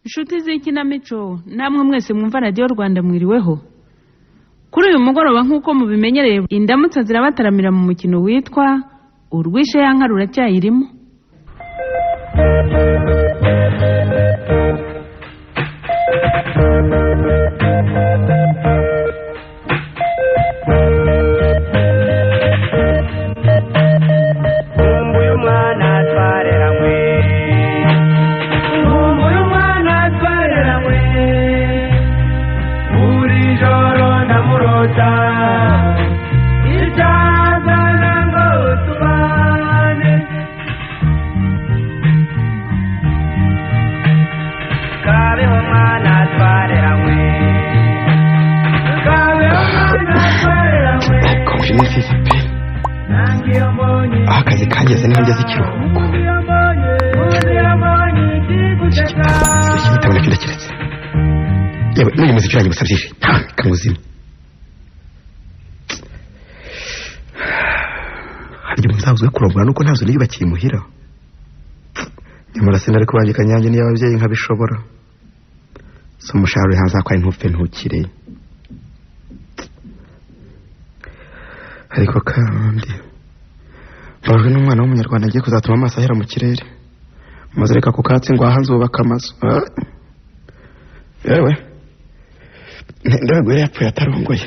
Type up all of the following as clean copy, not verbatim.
inshuti z'ikinamico namwe mwese mwumva Radio Rwanda mwiriweho. Kuri uyu mugoroba nk'uko mubimenyereye indamutsa zirabataramira mu mukino witwa Urwishe yanka ruracyayirimo. akazi kageze niho ngeze ikiruhuko igitabo nacyo ndakiretse yewe n'uyu muziki urangiye gusa byinshi kamuzima harya umuzabuzwe kurongora nuko ntazo niyubakiye imuhira nyamara sinari kubangika nyange niyo ababyeyi nkabishobora so umushahara hanze akwaye ntupfe ntukire ariko kandi mbajwe n'umwana w'umunyarwanda agiye kuzatuma amaso ahera mu kirere maze reka ku katsi ngo ahanze ubaka amazu yewe ndabwo yapfuye atarongoye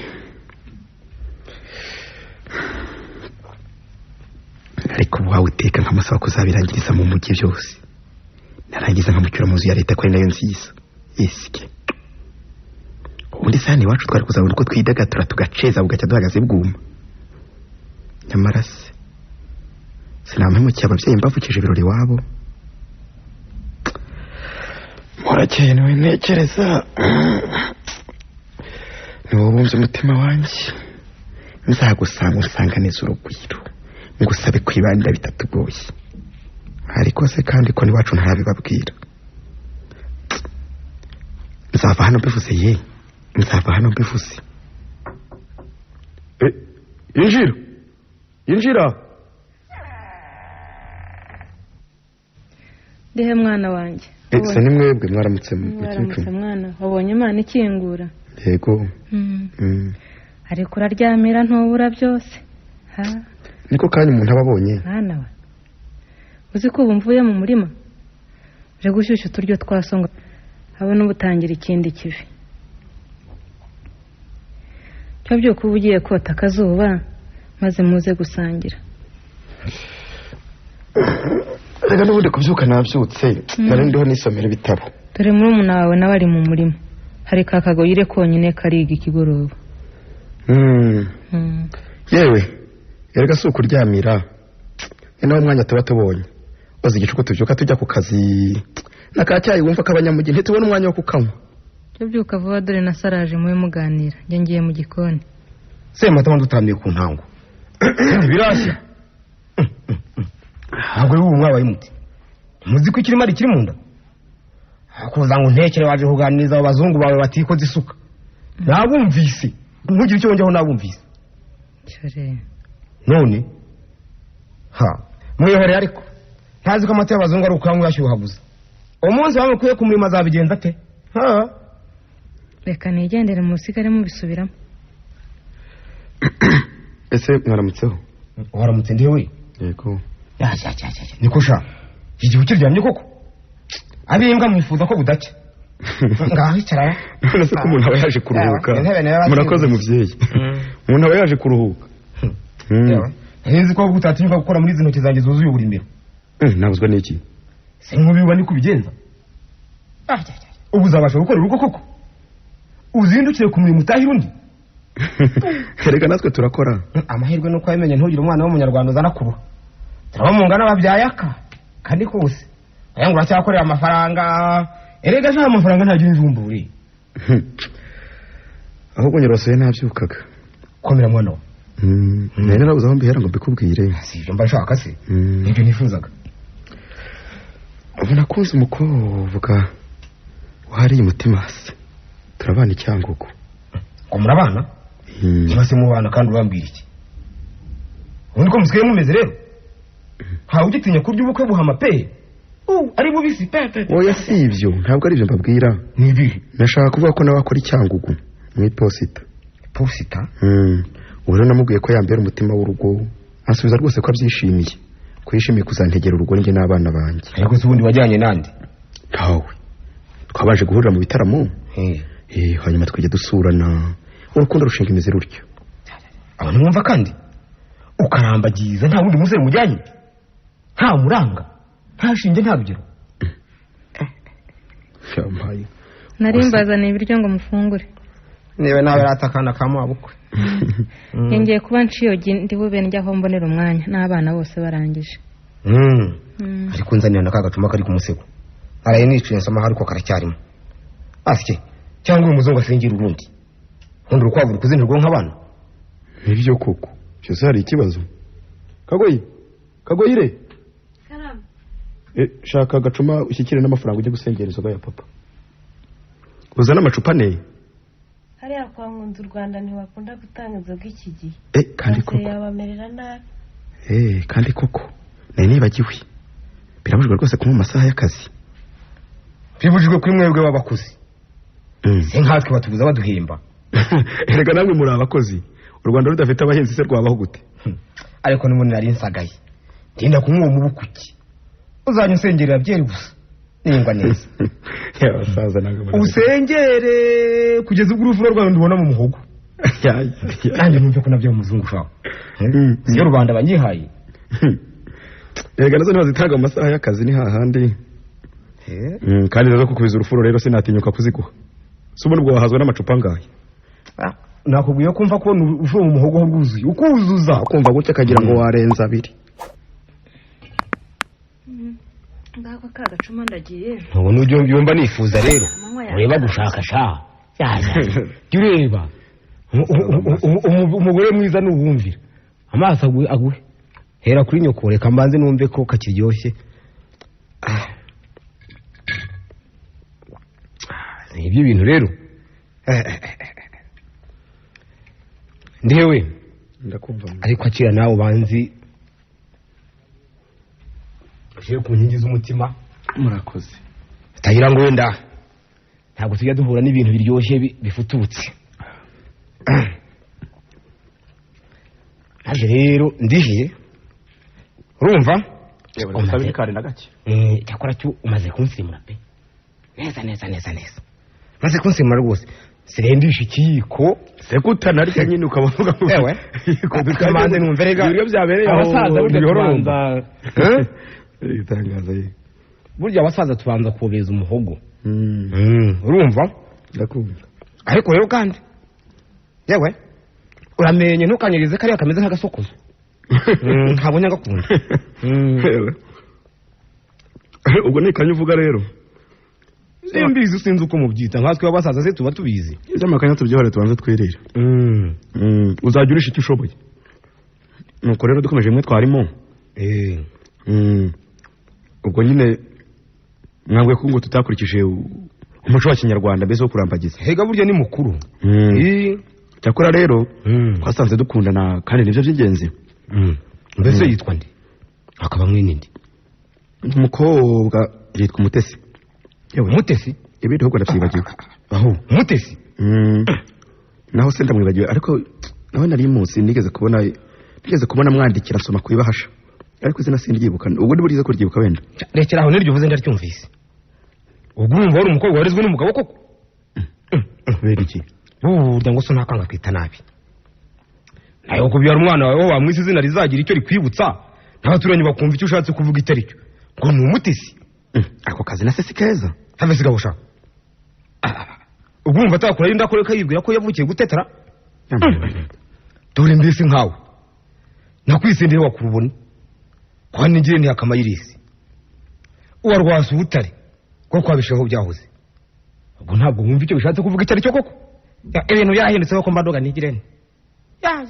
ariko wawe uteka nkamusaba kuzabirangiriza mu mujyi byose narangiza nkamucyura mu nzu ya leta ko ari nayo nziza isike ubundi sani iwacu twari kuzabona uko twidagadura tugaceza bugacya duhagaze bwuma nyamara se sinampemukiye ababyeyi mbavukije ibirori iwabo murakeye niwe ntekereza niwo bumva umutima wanjye nzagusanga unsanganiza urugwiro ngusabe kwibanira bitatugoye ariko se kandi ko niwacu ntarabibabwira nzava hano mbivuze ye nzava hano mbivuze Injira Dehe mwana wanjye Ese ni mwebwe mwaramutse mwana wabonye Imana ikingura Yego ariko uraryamira ntubura byose Niko kandi umuntu ababonye Mwana we uzi ko bumvuye mu murima je gushyushya turyo twasonga abona ubutangira ikindi kivi cyo byo kubugiye kota akazuba maze muze gusangira Rega n'ubundi kubyuka nabyutse nari ndiho nisomera ibitabo dore muri umuna wawe nabari mu murima hari kakagoyire konyine kariga ikigoroba yewe erega si ukuryamira ni nawe mwanya tuba tubonye bazi igicuko tubyuka tujya ku kazi nakacyayi wumva kabanyamujyi ntitubona umwanya wo kukanywa cyo byuka vuba dore na saraje muwe muganira njye ngiye mu gikoni Sematama dutambiye ku ntango birashya ntabwo ubu mwabaye muti muzi ko ikirimo ari kiri mu nda akuza ngo ntekere waje kuganiriza abazungu bawe batikoze isuka nabumvise ntugire icyo wongeho nabumvise cyare none mwihore ariko ntazi ko amata y'abazungu ari ukamwe yashyuhabuza umunsi bamukuye ku murimo azabigenza ate reka nigendere musigare mubisubiramo ese mwaramutseho waramutse ndiwe yego niko sha igihe kiryamye koko abimbwa mwifuza ko budacya ngaho icara none se ko umuntu aba yaje kuruhuka murakoze muvyeyi umuntu aba yaje kuruhuka nzi ko gutatinyuka gukora muri zino kizange zuzuye uburimiro nabuzwa n'iki se nkubiba ni kubigenza ubu zabasha gukora urugo koko uzindukire ku murimo utahira undi Erega natwe turakora amahirwe nuko yamenye ntugire umwana w'umunyarwanda uzana kuruha turabamungana babyayaka kandi kose ayangura cyakorera amafaranga erega nta mafaranga ntagira inzumburi ahubwo nyirasoye nabyukaga komera mwana wa nene nabuze aho mbihera ngo mbikubwire sivyo mba nshaka se nibyo nifuzaga ubona kuzi umukobwa wahariye umutima se turabana icyangugu ngo murabana Nyamase mu bana kandi urambwira iki ubundi ko musigaye mumeze rero ntawe ugitinya kurya ubukwe buhama pe ari bubisi pepe. Oya si ibyo ntabwo ari byo mbabwira. Nibi nashaka kuvuga ko nawe akora icyangugu mu iposita. Posita? Ubu rero namubwiye ko yambera umutima w'urugo, asubiza rwose ko abyishimiye, ko yishimiye kuzantegera urugo njye n'abana banjye. Ariko se ubundi wajyanye nande? Ntawe. Twabaje guhurira mu bitaramo. Hanyuma twajya dusurana, urukundo rushinga imizi rutyo. Abantu mwumva kandi ukarambagiza nta wundi musore mujyanye, nta muranga, nta shinge, nta rugero. Shampaye nari mbazaniye ibiryo ngo mufungure. Niwe nawe ratakana kamabukwe. Ngiye kuba nciyogi ndi bube njyaho mbonera umwanya n'abana bose barangije. Ariko nzanira nakagacuma kari ku musego. Araye niciye nsoma hariko karacyarimo. Asike cyangwa umuzungu asengira urundi. Nkunda urukwavu rukuzinirwa nk'abana. Nibyo koko. Cyose hari ikibazo. Kagoyire. Karama. Shaka agacuma ushyikire n'amafaranga ujye gusengereza ya papa. Uzana amacupa ne. Hariya kwa Nkunzi u Rwanda ntibakunda gutanga inzoga iki gihe. Kandi koko. Yabamerera nabi. Kandi koko. Nari nibagiwe. Birabujijwe rwose kunywa amasaha y'akazi. Bibujijwe kuri mwebwe w'abakozi. Se nkatwe batubuza baduhemba. Erega namwe muri abakozi. U Rwanda rudafite abahinzi se rwabaho gute? Ariko n'umuntu nari nsagaye. Ndinda kumwe mu bukuki. Uzanye usengerera byeri gusa. Ningwa neza. Yabasaza nanga. Usengere kugeza ubwo urufuro rwawe ndubona mu muhogo. Nanjye numve ko nabyo umuzungu shaho. Iyo rubanda banyihaye. Erega nazo ntibazitanga amasaha y'akazi ni hahandi. Kandi rero kukubiza urufuro rero sinatinyuka kuziguha. Subo nubwo wahazwe n'amacupa ngaye. Nakubwiye ko mva ko ufuro mu muhogo rwuzuye. Ukuzuza kumva gutya kagira ngo warenza abiri. Ngako kagacuma ndagiye. Ubona ujyo byumva nifuza rero. Ureba gushaka sha. Ureba. Umugore mwiza n'ubumvira. Amaso aguhe. Hera kuri nyoko reka mbanze numve ko kakiryoshye. Ibyo bintu rero. Ndewe ndakumva. Ariko akira nawe banzi. Aje ku nkingi z'umutima. Murakoze. Tagira ngo wenda ntabwo tujya duhura n'ibintu biryoshye bifututse. Aje rero ndihiye. Urumva? Umusabye kare na gake. Cyakora cyo umaze kunsimura pe. Neza. Maze kunsimura rwose. Sirendisha ikiko sekutanarya nyine ukavuga ngo ewe dukamande numverega ibyo byabereye abasaza burya tubanza itangaza ye burya abasaza tubanza kubeza umuhogo. Urumva? Ndakumva. Ariko rero kandi yewe uramenye ntukanyirize kariya kameze nk'agasokozo. Ntabonye agakunda. Ubwo ni kanyuvuga rero. Simbizi sinzi uko mubyita nkatwe abasaza se tuba tubizi. Izamakanya tubyihore tubanze twirira. Uzajya urisha icyo ushoboye. Nuko rero dukomeje mwe twarimo. Ubwo nyine mwabwe ko ngo tutakurikije umuco wa Kinyarwanda bezo kurambagiza. Hega burya ni mukuru. Cyakora rero twasanze dukundana kandi nivyo by'ingenzi. Mbese yitwa ndi? Akaba mwene ndi. Umukobwa yitwa Mutesi. Yewe Mutesi? Ibindi ahubwo ndavyibagiwe. Aho Mutesi? Naho se ndamwibagiwe ariko naho nari munsi nigeze kubona mwandikira nsoma kwibahasha. Ariko izina sindyibuka. Ubwo ndiburize kuryibuka wenda. Rekera aho niryo vuze ndaryumvise. Ubwo urumva wari umukobwa warezwe n'umugabo koko? Bera iki? Burya ngo so ntakanga kwita nabi. Nayo kubyara umwana wawe wamwise izina rizagira icyo rikwibutsa. N'abaturanyi bakumva icyo ushatse kuvuga itaricyo. Ngo ni Umutesi. Ako kazi na se sikeza. Have sigabo sha. Ubwo urumva atakora yinda koreka yibwira ko yavukiye gutetera? Dore mbese nkawe. Nakwisendere wakurubona. Kwa ningire ni akamayirisi. Uwarwasa ubutare. Ko kwabishaho byahoze. Ubwo ntabwo wumva icyo bishatse kuvuga itaricyo koko. Ibintu byahindutse ko mbadoga nigirene. Ya.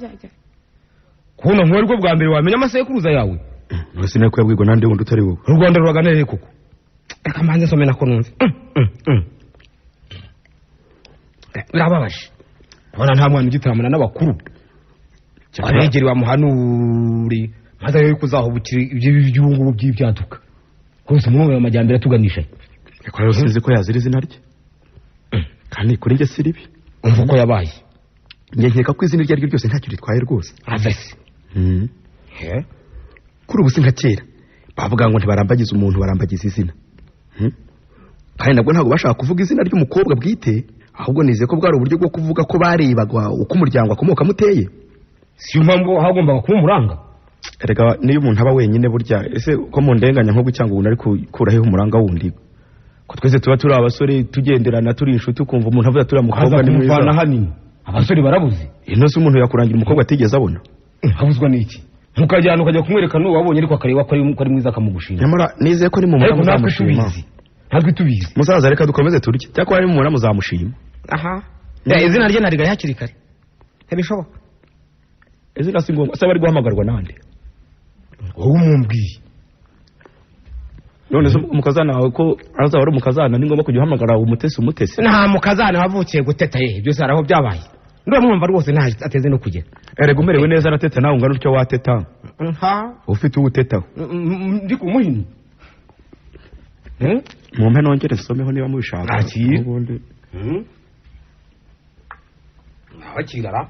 Kubona nk'uwo rwo bwa mbere wamenya amasekuruza yawe. Nose nako yabwirwa nande wundi utari wowe. U Rwanda ruraganire koko. Reka manze some nako numve. Birababaje. Ubona nta mwana ugitaramana n'abakuru. Abegeri bamuhanuri maze yo kuzahubukira ibyo by'ubungu by'ibyaduka. hose mu ntumbero y'amajyambere tuganisha ko rero sinzi ko yazira izina rye kandi kuri njye si ribi umva uko yabaye njye nkeka ko izina iryo ari ryo ryose ntacyo ritwaye rwose avese kuri ubu si nka kera bavuga ngo ntibarambagize umuntu barambagiza izina kandi nabwo ntabwo bashaka kuvuga izina ry'umukobwa bwite ahubwo nizeye ko bwari uburyo bwo kuvuga ko barebaga uko umuryango akomoka muteye si mpamvu hagombaga kuba umuranga erega niyo umuntu aba wenyine burya ese ko mu ndenganya nko gucyanga umuntu ari kuraho umuranga wundi ko twese tuba turi abasore tugenderana turi inshuti ukumva umuntu avuga turi umukobwa ni mwiza hanini abasore barabuze ino se umuntu yakurangira umukobwa atigeze abona habuzwa n'iki mukajyana ukajya kumwereka n'uwo wabonye ariko akareba ko ari mwiza akamugushima nyamara nizeye ko ni mu murama muzamushima ntabwo tubizi musaza reka dukomeze turye cyakora ari mu murama muzamushima aha izina rye narigaye hakiri kare ntibishoboka izina si ngombwa se bari guhamagarwa nande wowe umumbwiye none se umukazana wawe ko azaba ari umukazana ni ngombwa kujya uhamagara umutesi nta mukazana wavukiye guteta byose hari aho byabaye ndumva rwose nta ateze no kugera erega umerewe neza arateta nawe ungana utyo wateta ufite uwutetaho ndi ku muhini mumpe nongere nsomeho niba mubishaka ubundi abakigara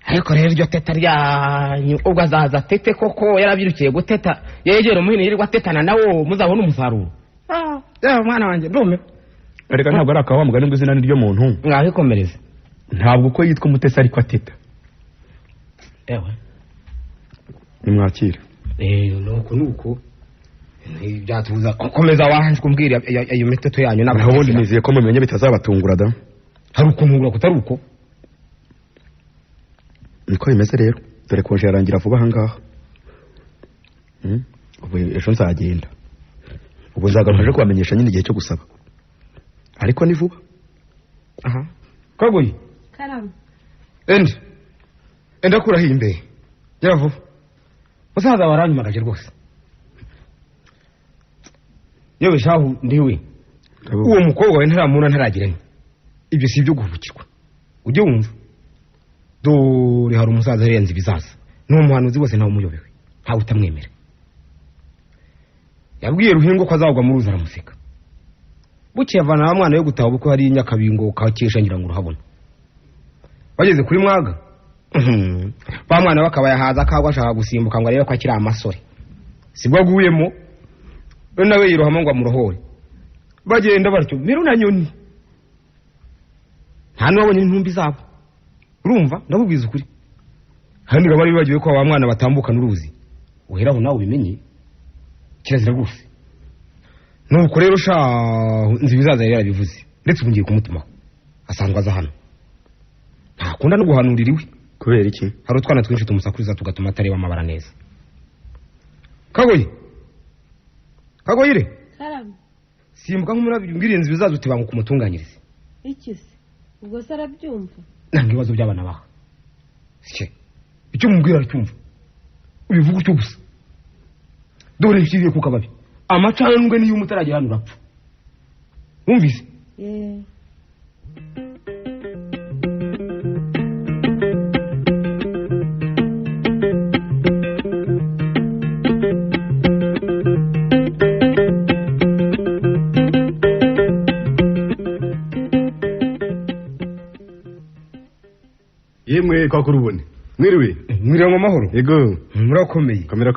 ariko rero iryo teta ryanyu ubwo azaza tete koko yarabyirukiye guteta yegera umuhini yirirwa atetana nawo muzabona umusaruro mwana wanjye ndume erega ntabwo ari akawa mugani ngo izina niryo muntu mwabikomereze ntabwo uko yitwa umutesi ariko ateta nimwakira nuko byatubuza komeza wahanje kumbwira iyo miteto yanyu naho ubundi nizeye ko mumenye bitazabatungura da hari ukuntungura kutari uko niko bimeze rero dore konje yarangira vuba ahangaha ubu ejo nzagenda ubu nzagaruka kubamenyesha nyine igihe cyo gusaba ariko ni vuba kagoyi karama enda kuraho imbere gera vuba musaza waranyumagaje rwose yewe shahu ndiwe uwo mukobwa wawe ntaramuna ntaragiranye ibyo si ibyo guhubukirwa ujye wumva dore hari umusaza arenze ibizaza n'umuhanuzi wose ntawe umuyobewe ntawe utamwemera yabwiye ruhingo ko azagwa mu ruzi aramuseka bukeye avana wa mwana yo gutaha ubukwe hari Nyakabingo kakesha ngira ngo urahabona bageze kuri mwaga ba mwana bakaba yahaza akagwa ashaka gusimbuka ngo arebe ko akiri amasore sibwo aguyemo nawe yirohamo ngo amurohore bagenda batyo mero na nyoni nta n'uwabonye intumbi zabo urumva ndabubwiza ukuri kandi bari bibagiwe ko wa mwana batambukana uruzi uheraho nawe ubimenye kirazira rwose nuko rero nzi bizaza yari yarabivuze ndetse ubu ngiye kumutumaho asanzwe aza hano ntakunda no guhanurira iwe kubera iki hari utwana twinshi tumusakuriza tugatuma atareba amabara neza kagoyire simbuka nk'umurabiri mbwira inzu bizaza utibanguka umutunganyirize iki se ubwo se arabyumva ntabwo ibibazo by'abana baha icyo mubwira aracyumva ubivuga utyo gusa dore nshyiriye ku kababi amacandwe niyo umutaragera hano urapfa wumvise yemwe kwa kurubone mwiriwe mu mahoro yego murakomeye kamera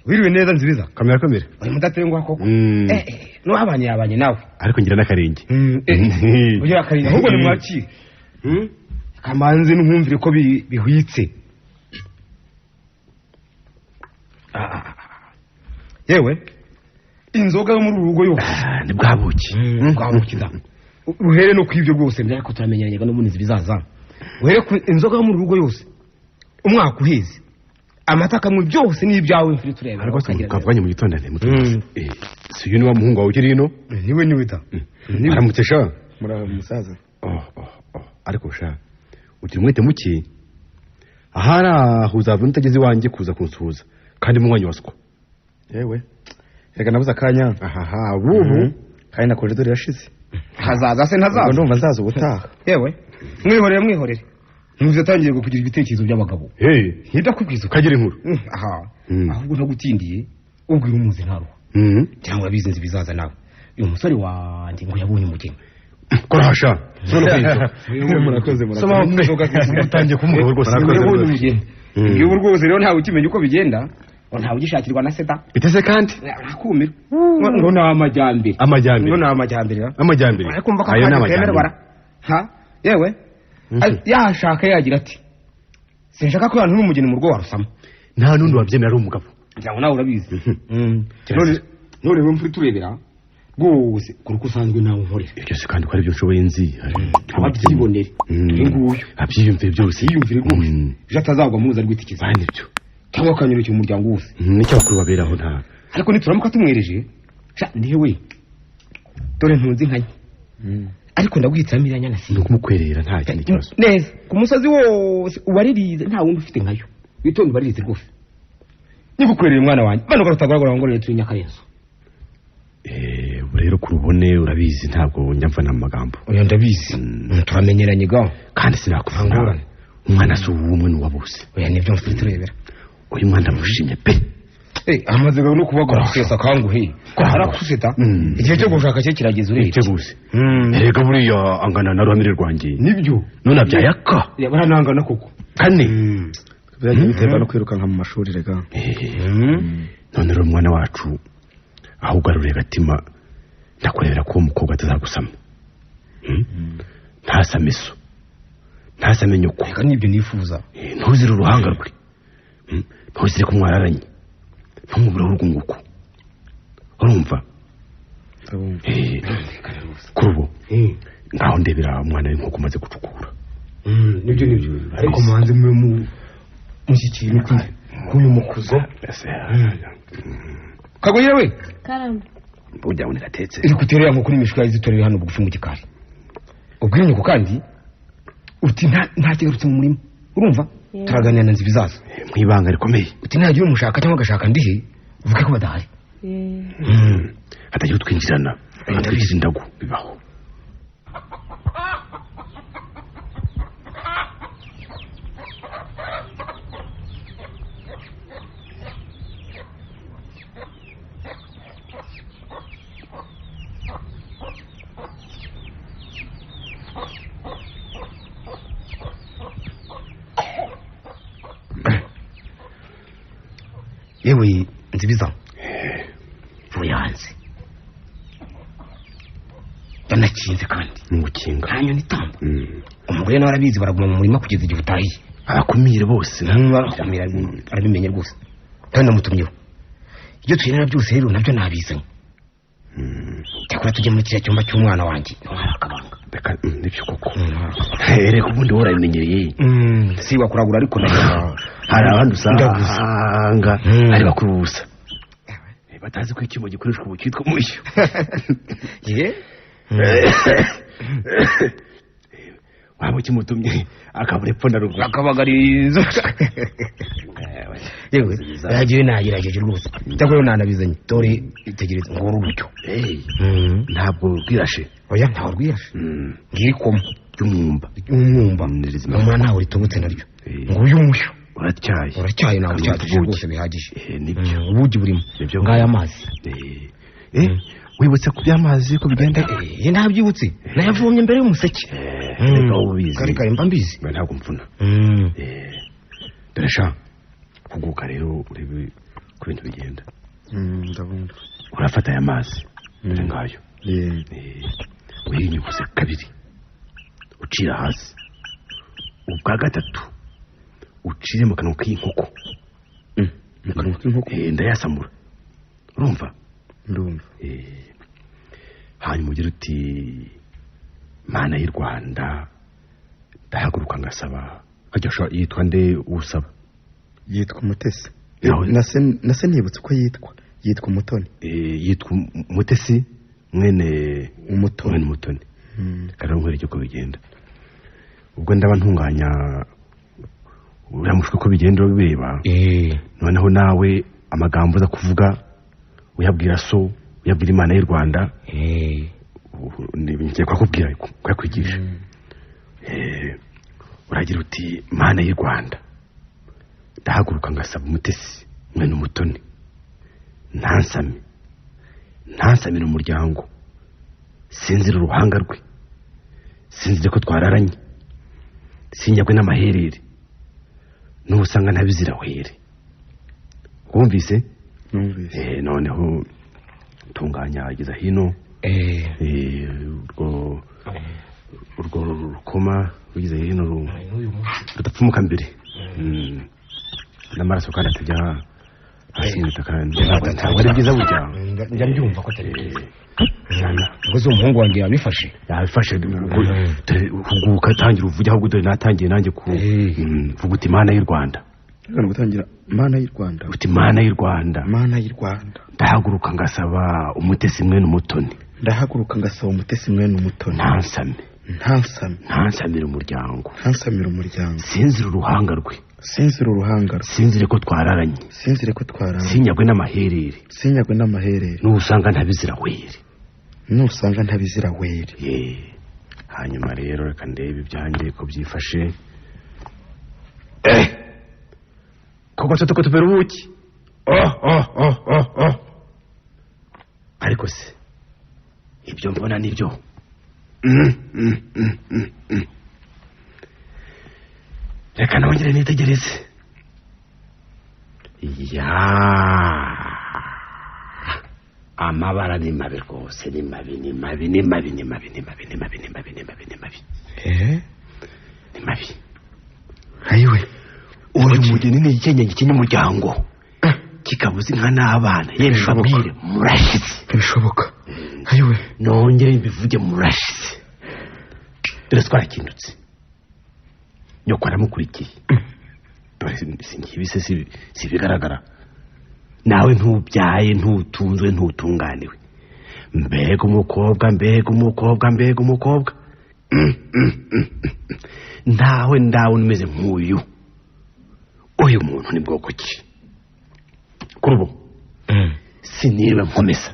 wiriwe neza nzibiza kamera uri mudatenguha koko n'uwabanye nawe ariko ngira n'akarenge ugira akarenge ahubwo nimwakire kamanzi ntumvire ko bihwitse yewe inzoga yo muri uru rugo yose ni bwabuki uhere no kwibyo rwose ariko turamenyeranye n'ubundi bizaza uhere ku inzoga yo muri uru rugo yose umwaka uheze amata kamwe byose ni ibyawe mfiri turebe ariko kavanye mu gitondane mutwe si uyu ni wa muhungu wawe ukiri ino niwe da aramutse sha musaza ariko sha ugira umwete muke ahari uzava utageze iwanjye kuza kunsuhuza kandi mu mwanya waswa yewe reka nabuze akanya ubu kandi na koridoro yashize hazaza se ntazaza ndumva nzaza ubutaha yewe mwihorere ntuzi atangiye kugira ibitekerezo by'abagabo ntidakubwiza ukagira inkuru aha ahubwo nagutindiye ubwira umuzi ntaruha cyangwa urabizi nzi bizaza nawe uyu musore wanjye ngo yabonye umugeni korahasha murakoze utangiye kumugabo rwose yabonye umugeni ngiye rwose rero ntawe ukimenya uko bigenda ntawe ugishakirwa na seda biteze kandi akumira ngo ni amajyambere akumva ko ayo ha yewe yashaka yagira ati sinshaka ko abantu n'umugeni mu rugo warusama nta nundi wabyemera ari umugabo cyangwa nawe urabizi none rero mfuri turebera rwose kuko usanzwe nawe nkorera ibyo se kandi ko ari byo nshoboye nzi ababyibonere nguyu abyiyumvire byose yiyumvire rwose ejo atazagwa muza rwitikiza nibyo cyangwa akanyurukira umuryango wose nicyo bakuru baberaho nta ariko nituramuka tumwereje ndiwe dore ntunzi nkanye ariko ndagwitiramo iranya na ni ukumukwerera nta kindi kibazo neza ku musozi wose ubaririze nta wundi ufite nkayo witonde ubaririze rwose nigukwerera umwana wanjye bano garutagoragora ngo rero turi Nyakarenzo rero kurubone urabizi ntabwo njyamva amagambo oya ndabizi turamenyeranye gaho kandi sinakuvangurana umwana si uw'umwe n'uwa bose oya nibyo mfite turebera uyu mwana mushimye pe amaze no kubagora kwesa kanguhe arakuseta igihe cyo gushaka cye kirageze urebye gusa erega buriya angana na ruhamire rwanjye nibyo none abyayaka baranangana koko kane byaje biterwa no kwirukanka mu mashuri rega none rero umwana wacu aho ugaruriye gatima ndakurebera ko umukobwa atazagusama ntasame so ntasame nyoko reka nibyo nifuza ntuzire uruhanga rwe ntuzire ko mwararanye ntumubure urwunguko urumva kuri ubu ngaho ndebera umwana w'inkoko umaze gucukura nibyo ariko muhanze mwe mushyikira k'uyu mukuzo kagoyira we karamba burya abone gatetse iri kuterera nk'uko n'imishwi yazitorera hano bugufi mu gikari ubwira nyoko kandi uti nta kigarutse mu murima urumva turaganira na nzi bizaza mu ibanga rikomeye uti ntagira umushaka cyangwa agashaka ndihe uvuge ko badahari hatagira utwinjirana twigize indagu bibaho yewe nzibiza vuyanze yanakinze kandi ngukinga nta nyoni itamba umugore nawe arabizi baraguma mu murima kugeza igihe utahiye abakumire bose barakumira arabimenye rwose kandi namutumyeho ibyo tuyenera byose rero nabyo nabizanye cyakora tujya muri kiriya cyumba cy'umwana wanjye ntwara akabanga reka nibyo koko reka ubundi warabimenyereye si wakuragura ariko hari abandi usanga ari bakuru busa batazi ko icyuma gikoreshwa ubu cyitwa umushyo waba ukimutumye akabura epfo na ruguru akabagariza yewe yagiye nagerageje rwose cyakora nanabizanye dore itegereze ngo ururyo ntabwo rwirashe oya ntawe rwirashe ngirikoma ry'umwumba umwana ntawe ritobotse naryo ngo uyu mushyo uracyaye nawe ucyatije rwose bihagije nibyo ubugi burimo ngaya amazi wibutse ku by'amazi ko bigenda ntabyibutse nayavomye mbere y'umuseke kare kare mba mbizi ntabwo mvuna dore sha kuguka rero urebe ku bintu bigenda ndabona urafata aya mazi dore ngayo wiyinyuguze kabiri ucira hasi ubwa gatatu ucire mu kanwa k'inkoko mu kanwa k'inkoko ndayasamura urumva ndumva hanyuma ugira uti mana y'u Rwanda ndahaguruka ngasaba ajya yitwa nde usaba yitwa Mutesi nase nibutse uko yitwa Mutoni yitwa Mutesi mwene umutoni kandi nkwereke uko bigenda ubwo ndaba ntunganya uramushwe ko bigenda bireba noneho nawe amagambo uza kuvuga uyabwira so uyabwira Imana y'u Rwanda ngiye kwakubwira kuyakwigisha uragira uti mana y'u Rwanda ndahaguruka ngasaba umutesi mwene umutoni ntansamire umuryango sinzira uruhanga rwe sinzire ko twararanye sinyagwe n'amaherere n'ubusanga ntabizira were wumvise noneho tunganya ageza hino urwo rukoma rugize hino rudapfumuka mbere n'amaraso kandi atajya hasi kandi ntabwo ari byiza burya njya mbyumva ko atari byiza ubwo se umuhungu wanjye yabifashe huguka tangira uvuge ahubwo dore natangiye nanjye kuvuga uti mana y'u Rwanda gutangira mana y'u Rwanda uti mana y'u Rwanda ndahaguruka ngasaba umutesi mwene umutoni ntansamire umuryango sinzira uruhanga rwe sinzire ko twararanye sinyagwe n'amaherere n'usanga ntabizira were hanyuma rero reka ndebe ibyanjye ko byifashe koko tuko tubera ubuki ariko se ibyo mbona nibyo reka nongere nitegereze amabara ni mabi rwose ni mabi ayiwe uyu mugeni ni ikenyenye cy'umuryango kikabuze inka n'abana yewe babwire murashize bishoboka ayiwe nongere mbivuge murashize dore twarakindutse nyoko aramukurikiye dore singibise si bigaragara nawe ntubyaye ntutunzwe ntutunganiwe mbega umukobwa ntawe ndabona umeze nk'uyu uyu muntu ni bwoko ki kuri ubu sinirwe nkomeza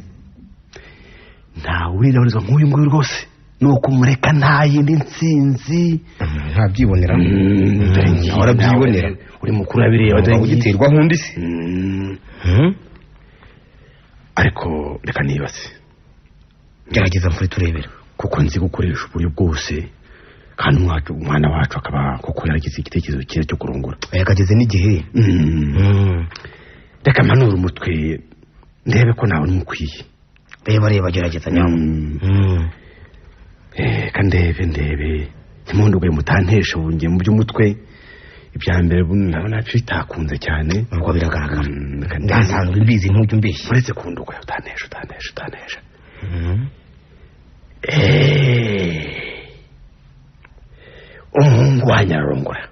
ntawe uriraburizwa nk'uyu nguyu rwose ni ukumureka nta yindi nsinzi ntabyibonera warabyibonera uri mukuru wabireba dore ugiterwa nk'undi se ariko reka nibaze gerageza mfure turebera kuko nzi gukoresha uburyo bwose kandi umwana wacu akaba kuko yaragize igitekerezo cyiza cyo kurongora yakageze n'igihe reka mpanura umutwe ndebe ko nawe n'umukwiye reba gerageza nyamu reka ndebe ntimunduguye mutantesha bungiye mu by'umutwe ibya mbere ndabona bitakunze cyane ubwo biragaragara ndansanzwe mbizi ntujya umbeshya uretse kunduguye utanesha umuhungu wanjye ararongora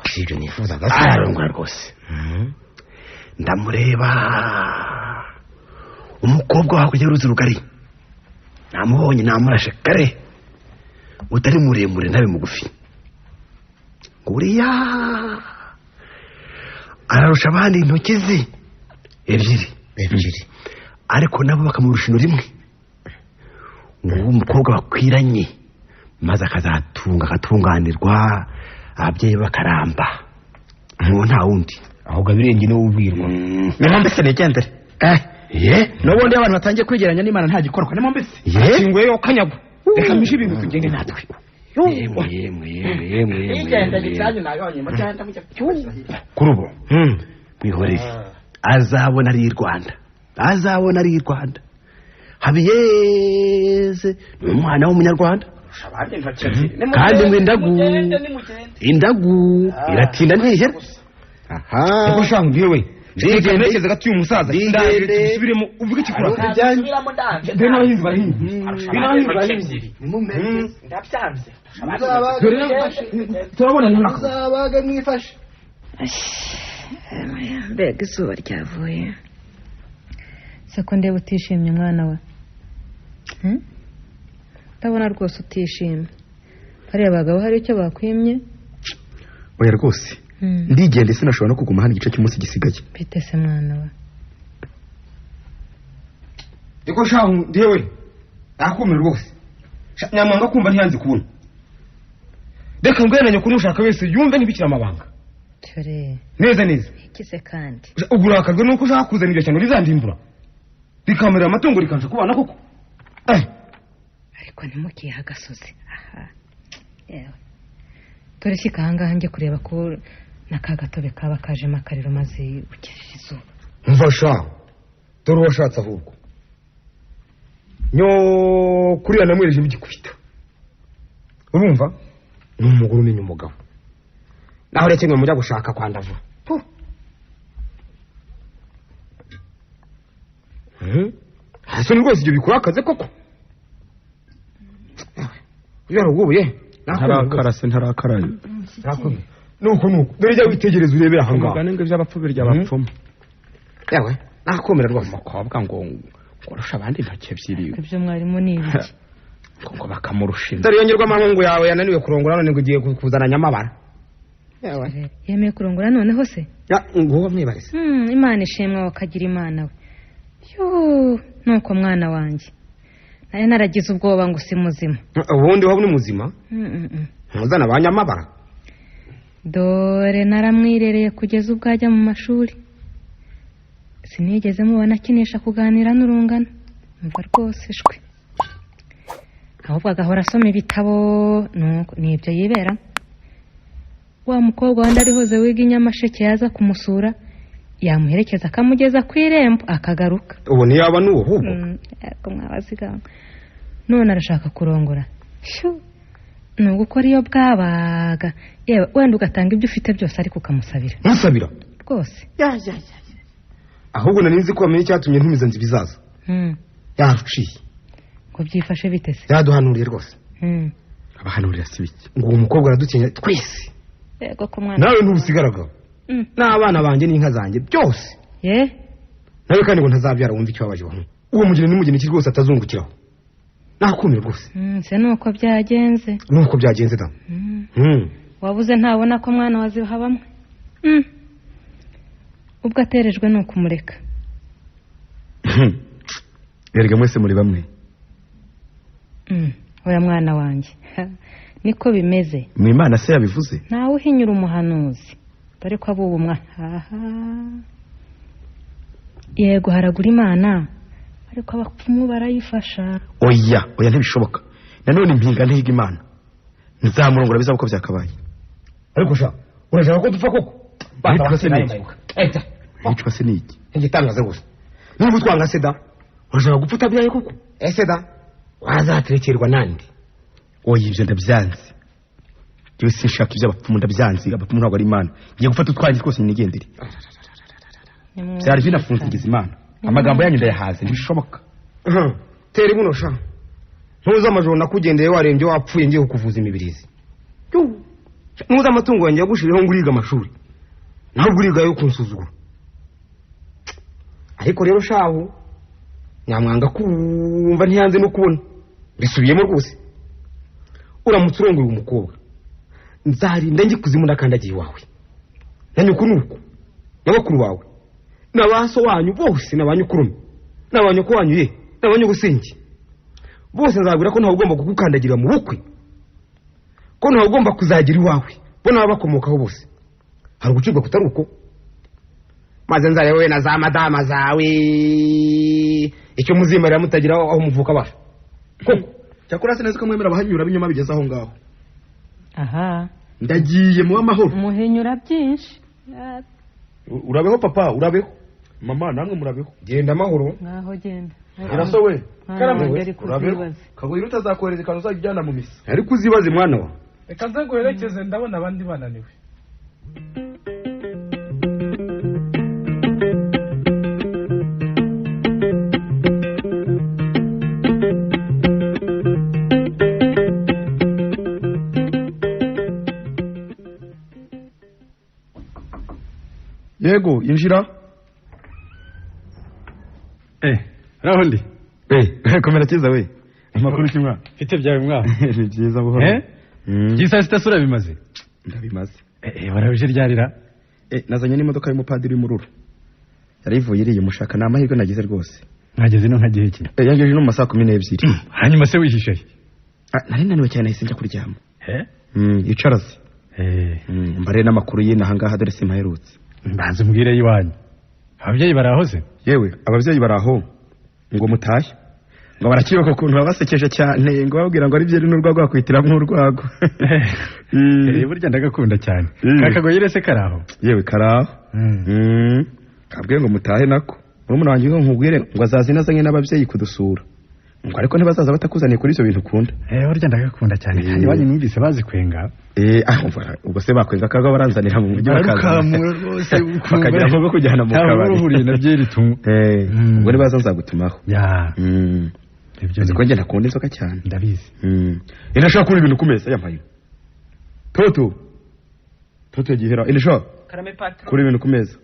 si ibyo nifuzaga ararongora rwose ndamureba umukobwa wakujya uruzi rugari namubonye namurashe kare utari muremure ntabe mugufi uriya ararusha abandi intoki ze ebyiri ariko nabo bakamurusha ino rimwe nguwo umukobwa bakwiranye maze agatunganirwa ababyeyi bakaramba ntuwo nta wundi ahubwo abirenge niwo ubwirwa niyo mbese nigendere n'ubundi abantu batangiye kwegeranya n'Imana nta gikorwa niyo mbese akingweyo kanyagwa reka mishe ibintu tugenge natwe kuri ubu mwihorere azabona ari i Rwanda habiyeze ni umwana w'umunyarwanda kandi ngo indagu iratinda ntihera niko shanga ndiwe we ntekereza gati uyu musaza ndabisubiremo uvuge ikikura dore n'abahinzi barahinze ndabyanze turabona nzabaga mwifashe mbega izuba ryavuye se ko ndeba utishimye umwana we ndabona rwose utishimye hariya abagabo hari icyo bakwimye oya rwose ndigende sinashobora no kuguma hano igice cy'umunsi gisigaye bite se mwana we niko shanga ndiwe akumira rwose nyamwanga kumva ntiyanze kubona reka mbweranye ko nushaka wese yumve ntibikira amabanga cyore neza neza ikise kandi ubwo urakajwe nuko ushaka kuzana iryo cyano rizandimbura rikamerera amatungo rikanje kubana koko ariko ntimukiha agasozi aha yewe dore shyika ahangaha njye kureba ko n'aka gatobe kaba kajemo akariro maze ukirije izuba mfasha dore uwashatse ahubwo nyo kuriya namwereje bigikubita urumva ni umugore umenya umugabo naho reke mwe mujya gushaka kwa ndavura hasi ni rwose ibyo bikora akazi koko byaragubuye ntarakara se ntarakara nuko dore jya witegereza urebera aha ngaha umugani ngo iby'abapfu birya abapfumu yewe nakomera rwose umukobwa ngo ngorosha abandi intoki ebyiri ibyo mwarimu ni ibiki ngo bakamurusha inda dore yongerwa amahungu yawe yananiwe kurongora none ngo ugiye kuzana nyamabara yewe yemeye kurongora noneho se nguwo mwibarize imana ishimwe wakagira imana we yo nuko mwana wanjye nari naragize ubwoba ngo si muzima ubundi waba uri muzima ntuzana abanyamabara dore naramwirereye kugeza ubwo ajya mu mashuri sinigeze mubona akinisha kuganira n'urungano mva rwose shwe ahubwo agahora asoma ibitabo nibyo yibera wa mukobwa wandi arihoze wiga i Nyamasheke yaza kumusura yamuherekeza akamugeza ku irembo akagaruka ubu ntiyaba n'uwo ahubwo ariko mwabazigama none arashaka kurongora ni ugukora iyo bwabaga yewe wenda ugatanga ibyo ufite byose ariko ukamusabira musabira rwose ahubwo nari nzi ko wamenye icyatumye ntumiza nzi bizaza yaruciye ngo byifashe bite se yaduhanuriye rwose abahanurira si biki ngo uwo mukobwa aradukenya twese yego ko mwana nawe ntubusigaraga n'abana banjye n'inka zanjye byose nawe kandi ngo ntazabyara wumva icyo wabaje wamwe uwo mugeni n'umugeni ki rwose atazungukiraho nakumira rwose se nuko byagenze da wabuze ntabona ko mwana waziha bamwe ubwo aterejwe ni ukumureka erega mwese muri bamwe oya mwana wanjye niko bimeze mu Imana se yabivuze ntawe uhinyura umuhanuzi dore ko abubu mwana yego haragura Imana ariko abapfumu barayifasha oya ntibishoboka nanone impinga ntihiga Imana nzamurongora bizaba uko byakabaye ariko sha urashaka ko dupfa koko icyo se niki igitangaza gusa niba utwanga seda urashaka gupfa utabyaye koko da wazaterekerwa nandi oya ibyo ndabyanze yewe sinshaka iby'abapfumu ndabyanze abapfumu ntabwo ari Imana ngiye gufata utwanjye twose nigendere byari binafunze ngize Imana amagambo yanyu ndayahaze ntibishoboka tera ibuno sha ntuza amajoro nakugendeye warembye wapfuye ngiye kukuvuza imibirizi ntuza amatungo yanjye yagushiriyeho ngo uriga amashuri ntabwo uriga yo kunsuzugura ariko rero shaho nyamwanga kumva ntiyanze no kubona bisubiyemo rwose uramutse urongoye umukobwa nzarinda ngikuzimu ndakandagiye iwawe nanyuko nuko n'abakuru bawe n'abaso wanyu bose n'abanyukurume n'abanyuko wanyu n'abanyugusenge bose nzabwira ko ntawe ugomba kugukandagira mu bukwe ko ntawe ugomba kuzagira iwawe bo n'abakomokaho bose hari ugucibwa kutari uko maze nzarewe na za madama zawe icyo muzimarira mutagira aho muvuka basha koko cyakora sinzi ko mwemera abahanyura binyuma bigeze aho ngaho aha ndagiye mu amahoro muhinyura byinshi urabeho papa urabeho mama namwe murabeho genda amahoro ngaho genda iraso we karamuwe urabeho kaguye utazakohereza ikanzu uzajyana mu misa ariko uzibaze mwana wa reka nze guherekeze ndabona abandi bananiwe yego injira raho ndi komera kiza we amakuru kimwa mfite byawe mwa ni byiza buhoro gisa sitasura bimaze ndabimaze barabije ryarira nazanye n'imodoka y'umupadiri w'imururu yarivuye iriye mushaka n'amahirwe nagize rwose mwageze no nkagihe ki yagejeje no mu masaa 12 hanyuma se wihishaye nari naniwe cyane hise njya kuryama icarazi mbare n'amakuru y'ina hangaha dore simpaherutse mbanze mbwire yiwanyu ababyeyi barahoze yewe ababyeyi baraho ngo mutahe ngo barakiyoka ukuntu babasekeje cyane ngo babwira ngo ari byeri n'urwagwa bakwitiramo urwagwa burya ndagakunda cyane kakagoyire se karaho yewe karaho kabwiye ngo mutahe nako murumuna wanjye ngo nkubwire ngo azazina azanye n'ababyeyi kudusura ngo ariko ntibazaza batakuzaniye kuri ibyo bintu ukunda burya ndagakunda cyane kandi iwanyu numvise bazi kwenga ubwo se bakwenga kaga baranzanira mu mujyi bakagira ngo kujyana mu kabari uhuriye na byeri tunywe ubwo nibaza nzagutumaho ibyo ko njye nakunda inzoka cyane ndabizi inashaka kuri ibintu kumeza yampaye toto yagihera inashaka karame patro kuri ibintu kumeza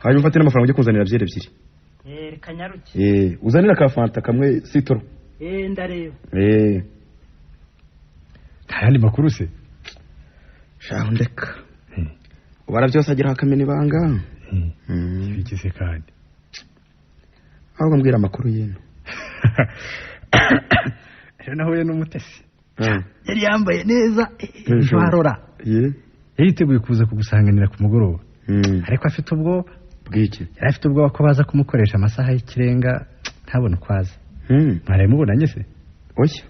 hanyuma ufate n'amafaranga ujye kunzanira byeri ebyiri kanyaruki uzanira ka fanta kamwe sitoro ndareba ntayandi makuru se shaho ndeka ubara byose agira akamena ibanga bigize kandi ahubwo mbwira amakuru y'ino rero nahuye n'umutesi yari yambaye neza warora yiteguye kuza kugusanganira ku mugoroba ariko afite ubwoba bw'iki yari afite ubwoba ko baza kumukoresha amasaha y'ikirenga ntabone uko aza mwaraye mubonanye se oya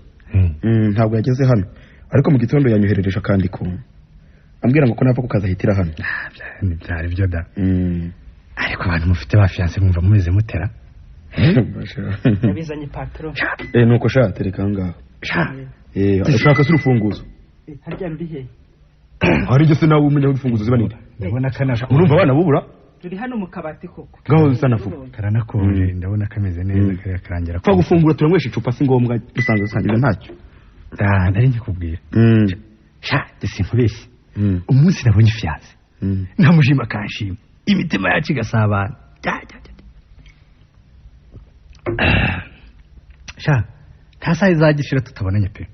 ntabwo yageze hano ariko mu gitondo yanyoherereje akandiko ambwira ngo ko nava ku kazi ahitira hano byari byo da ariko abantu mufite ba fiancé mwumva mumeze mutera nabizanye patro nuko sha tereka ngaho ashaka se urufunguzo harya ruri he hari igese nawe umenya urufunguzo ziba ninde ndabona kana urumva abana bubura turi hano mu kabati koko gaho zisa navuga karanakonje ndabona kameze neza kare karangira kwa gufungura turanywesha icupa si ngombwa dusanzwe dusangira ntacyo nari ngikubwira sinkubeshye umunsi nabonye fiancé nkamushima kanshima imitima yacu igasabana nta saha izagishira tutabonanye pe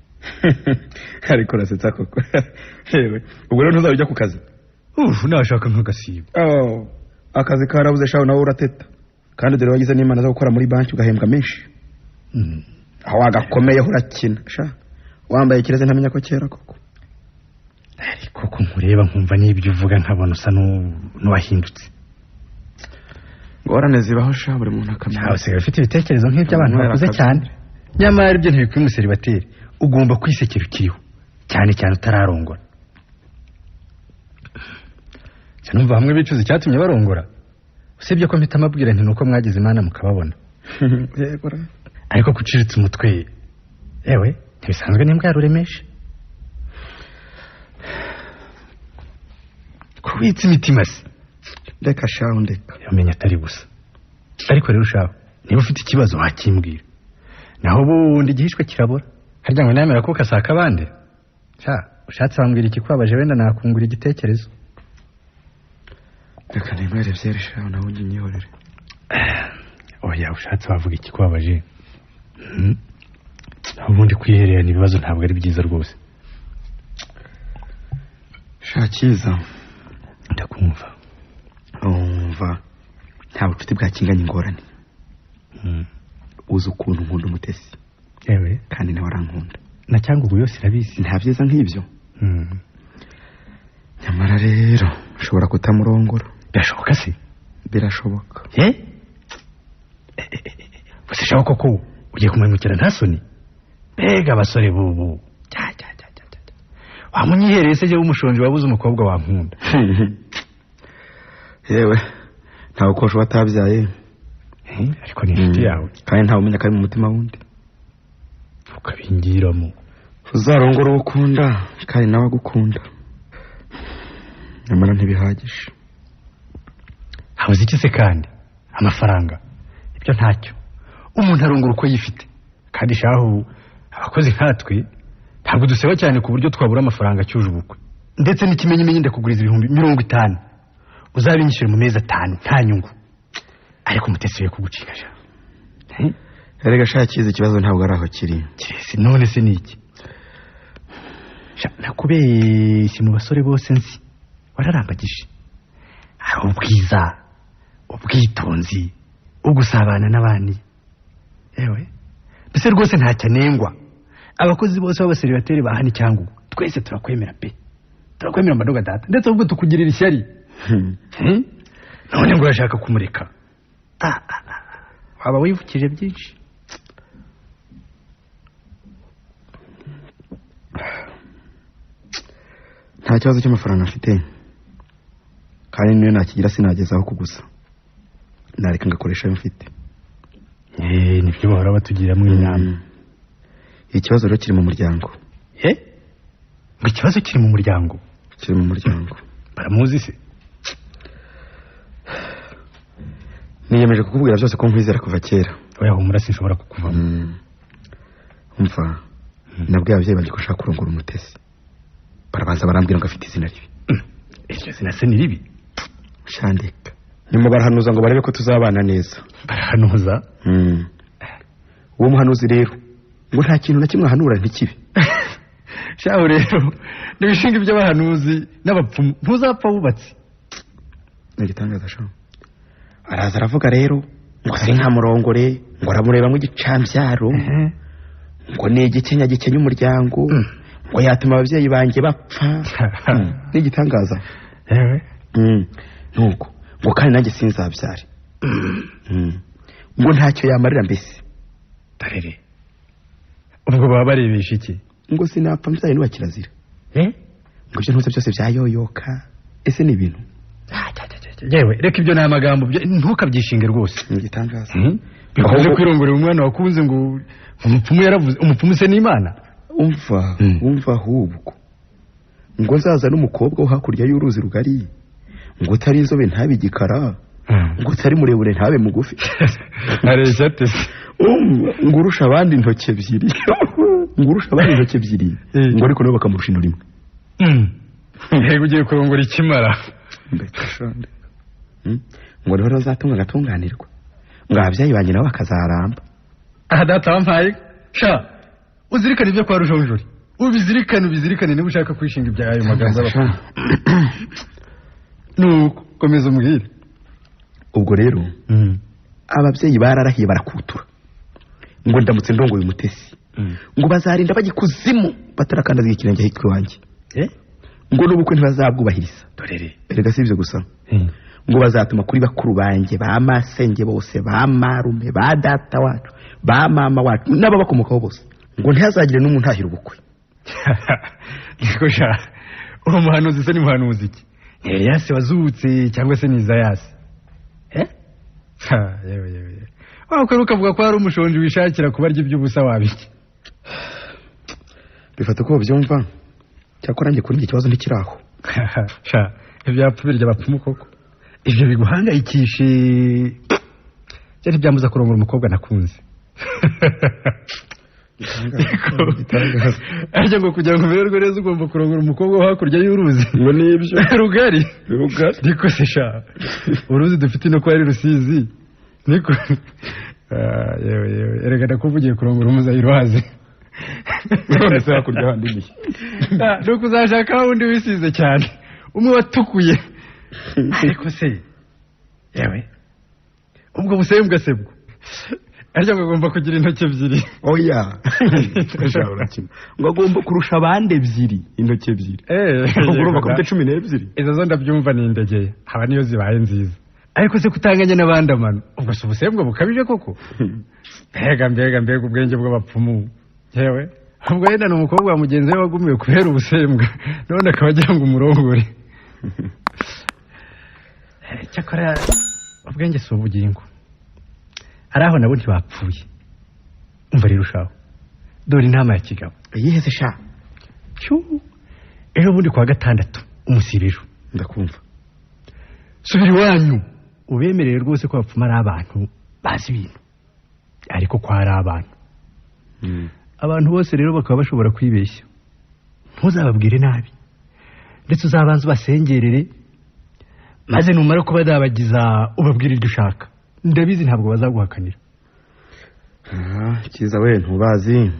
ariko urasetsa koko yewe ubwo rero ntuzajya ujya ku kazi nashaka nk'agasiba akazi karabuze shaho nawe urateta kandi dore wagize n'imana zo gukora muri banki ugahembwa menshi aho wagakomeyeho urakina wambaye kireze ntamenya ko kera koko ariko ko nkureba nkumva n'ibyo uvuga nkabona usa n'uwahindutse ngorane zibaho sha buri muntu akamenya usigaye ufite ibitekerezo nk'iby'abantu bakuze cyane nyamara ibyo ntibikwiye umuseribateri ugomba kwisekera ukiriho cyane cyane utararongora numva hamwe bicuza icyatumye barongora usibye ko mpita amabwira nti nuko mwagize imana mukababona ariko kuciritse umutwe yewe ntibisanzwe n'imbwa yaruremeshe kubitsa imitima se ndeka shaho ndeka yamenya atari gusa ariko rero shaho niba ufite ikibazo wakimbwira naho ubundi igihishwe kirabura harya ngo namera ko kasaka abandi ushatse wambwira ikikwabaje wenda nakungura igitekerezo reka nimwere byeri shaho nawe njye nyihorere oya ushatse wavuga ikikwabaje ubundi kwihererana ibibazo ntabwo ari byiza rwose shakiza ndakumva umva nta bucuti bwakinganya ingorane uzi ukuntu nkunda umutesi yewe kandi nawe arankunda na cyangwa ubu yose irabizi nta byiza nk'ibyo nyamara rero ushobora kutamurongora birashoboka se birashoboka gusa shaho koko ugiye kumwimukira nta soni mbega abasore bubu wamunyihereye se jyewe umushonji wabuze umukobwa wankunda yewe ntawe ukosha watabyaye ariko ni inshuti yawe kandi ntawe umenya ko ari mu mutima wundi ukabingiramo uzarongora uwo ukunda kandi nawe agukunda nyamara ntibihagije habuze iki se kandi amafaranga ibyo ntacyo umuntu arongora uko yifite kandi shahu abakozi nkatwe ntabwo duseba cyane ku buryo twabura amafaranga acyuje ubukwe ndetse n'ikimenyimenyi ndakuguriza 50 uzabinyishyure mu mezi 5 nta nyungu ariko umutesi we kugucika sha erega shakiza ikibazo ntabwo ari aho kiri kirese none se niki nakubeshye mu basore bose nzi wararambagije ari ubwiza ubwitonzi ugusabana n'abandi yewe mbese rwose ntacyanengwa abakozi bose b'abaseribateri bahani cyangwa twese turakwemera pe turakwemera Madoga data ndetse ubwo tukugirira ishyari none ngo urashaka kumureka waba wivukije byinshi. nta kibazo cy'amafaranga mfite kandi niyo nakigira sinagezaho kugusa nareka ngakoresha ayo mfite. nibyo bahora batugiramo inama. ikibazo rero kiri mu muryango. ngo ikibazo kiri mu muryango? kiri mu muryango. baramuzi se? niyemeje kukubwira byose ko nkwizera kuva kera. oya humura sinshobora kukuvamo. umva nabwiye ababyeyi banjye ko nshaka kurongora Umutesi. barabanza barambwira ngo afite izina ribi. iryo zina se ni ribi? shandika nyuma barahanuza ngo barebe ko tuzabana neza. barahanuza? uwo muhanuzi rero ngo nta kintu na kimwe ahanura ntikibe. shaho rero nibishinga iby'abahanuzi n'abapfumu ntuzapfa wubatse. nigitangaza shaho araza aravuga rero ngo si nka murongore ngo aramureba nk'igicambyaro ngo ni igikenya gikenya umuryango ngo yatuma ababyeyi banjye bapfa. nigitangaza nuko ngo kandi nanjye sinzabyare ngo ntacyo yamarira mbese. tarere ubwo baba barebesha iki? ngo sinapfa mbyaye n'uwa kirazira. ngo ibyo ntuze byose byayoyoka ese ni ibintu. yewe reka ibyo ni amagambo ntukabyishinge rwose. nigitangaza bikoze kwirongorera umwana wakunze ngo umupfumu yaravuze. umupfumu se ni Imana? umva ahubwo ngo nzaza n'umukobwa wo hakurya y'uruzi rugari ngo utari inzobe ntabe igikara ngo utari muremure ntabe mugufi. areshya ate se? ngo urusha abandi intoki ebyiri ngo ariko nabo bakamurusha ino rimwe. yego ugiye kurongora ikimara. ngo rero nzatunga agatunganirwa ngo ababyeyi banjye nabo bakazaramba. data wampaye sha uzirikane ibyo kwa Rujonjori ubizirikane niba ushaka kwishinga ibyayo magambo y'abapfumu. nuko komeza umbwire. ubwo rero ababyeyi bararahiye barakutura ngo ndamutse ndongoye Umutesi ngo bazarinda bagikuzimu batarakandaza ikirenge hitwe wanjye. ngo n'ubukwe ntibazabwubahiriza. dorere erega si ibyo gusa ngo bazatuma kuri bakuru banjye ba masenge bose ba marume ba data wacu ba mama wacu n'ababakomokaho bose ngo ntihazagire n'umuntu ahira ubukwe. niko sha uri muhanuzi se ni muhanuzi iki? ni Elias wazutse cyangwa se ni Isayasi? yewe wakora ukavuga ko hari umushonji wishakira kubarya iby'ubusa wabiki. bifata ko byumva cyakora njye kuri iki kibazo ntikiraho. sha ibyapfu birya abapfumu koko ibyo biguhangayikishe cyane byambuza kurongora umukobwa nakunze. arya ngo kugira ngo umererwe neza ugomba kurongora umukobwa wo hakurya y'uruzi. ngo nibyo rugari niko se sha uruzi dufite no kwa ari Rusizi niko. yewe erega ndakuvugiye kurongora umuzayiruhaze. none se hakurya handi ni nuko uzashaka wundi wisize cyane umwe watukuye. ariko se yewe ubwo busembwa sebwo arya ngo agomba kugira intoki ebyiri. oya ngo agomba kurusha abandi ebyiri intoki ebyiri. urumva ko mfite 12. izo zo ndabyumva ni indegeye haba niyo zibaye nziza ariko se kutanganya n'abandi amano ubwo se ubusembwa bukabije koko. mbega ubwenge bw'abapfumu yewe ubwo yenda ni umukobwa wa mugenzi we wagumiwe kubera ubusembwa none akaba agira ngo umurongore. cyakora ubwenge si ubugingo ari aho nabo ntibapfuye. umva rero ushaho dore inama ya kigabo. yiheze sha ejo bundi kwa gatandatu umusibiro ndakumva. subira iwanyu ubemerere rwose ko bapfuma ari abantu bazi ibintu ariko ko ari abantu. abantu bose rero bakaba bashobora kwibeshya ntuzababwire nabi ndetse uzabanza ubasengerere maze numara ko badabagiza ubabwire ibyo ushaka ndabizi ntabwo bazaguhakanira. kiza we ntubazi.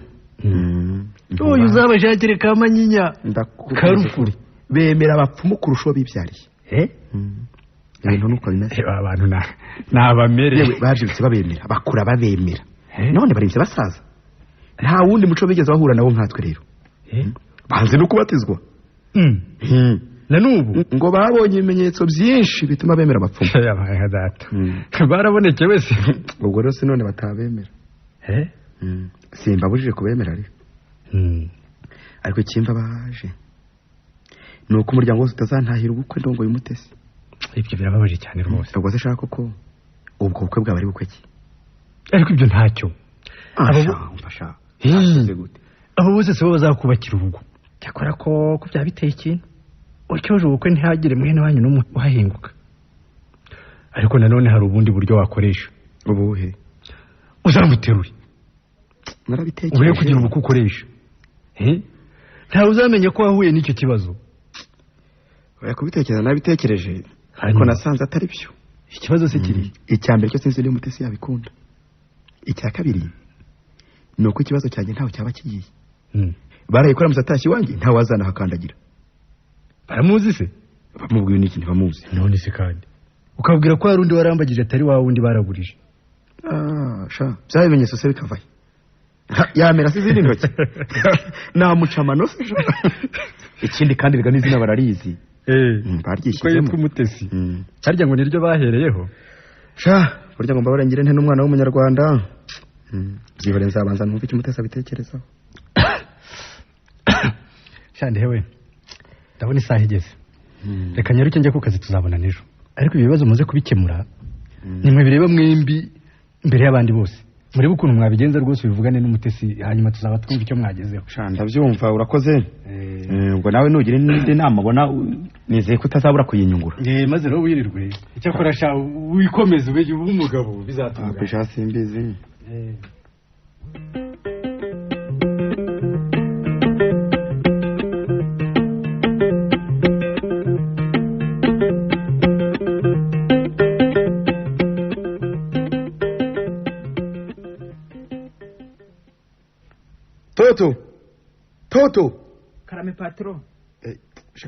uyu uzabashakire ka manyinya karufuri bemera abapfumu kurusha bibyariye. ibintu nuko bimeze. abantu nabamere yewe babyutse babemera bakura babemera none barimvye basaza nta wundi muco bigeze bahura nabo nkatwe rero. banze no kubatizwa na n'ubu ngo babonye ibimenyetso byinshi bituma bemera abapfumu yabaye data baraboneke wese ubwo rero none batabemera simbabujije kubemera ariko ikimva baje ni uko umuryango wose utazantahira ubukwe ndongo y'umutesi ibyo birababaje cyane rwose ubwo se shaka ko ubwo bukwe bwaba ari bukwe ki ariko ibyo ntacyo mfasha abo bose se bo bazakubakira urugo cyakora ko byaba biteye ikintu ucyoje ubukwe ntihagire mwene wanyu n'umwe uhahinguka ariko nanone hari ubundi buryo wakoresha ubuhe uzamuterure narabitekereje ubuhe kugira ubukwe ukoresha ntawe uzamenya ko wahuye n'icyo kibazo oya kubitekereza nabitekereje ariko nasanze atari byo ikibazo se kiri icya mbere cyo sinzi niba umutesi yabikunda icya kabiri ni uko ikibazo cyanjye ntawe cyaba kigiye barayikora musatashyi wanjye ntawe wazana hakandagira baramuzi se bamubwiye n'iki ntibamuzi none se kandi ukabwira ko hari undi warambagije atari wawe undi baragurije bya bimenyetso se bikavaye yamera se izindi ntoki namucamano se ikindi kandi rega n'izina bararizi baryishyizemo ko yitwa umutesi harya ngo niryo bahereyeho burya ngo mbabare ngire nte n'umwana w'umunyarwanda byihore nzabanza numva icyo umutesi abitekerezaho hewe ndabona isaha igeze reka nyaruke njya ku kazi tuzabona n'ejo ariko ibibazo muze kubikemura nimwe bireba mwembi imbere y'abandi bose murebe ukuntu mwabigenza rwose bivugane n'umutesi hanyuma tuzaba twumva icyo mwagezeho ndabyumva urakoze ubwo nawe nugira n'indi nama ubona nizeye ko utazabura kuyinyungura maze rero wirirwe icyakora sha wikomeze ube umugabo bizatuma kwisha simbizi Toto karame patro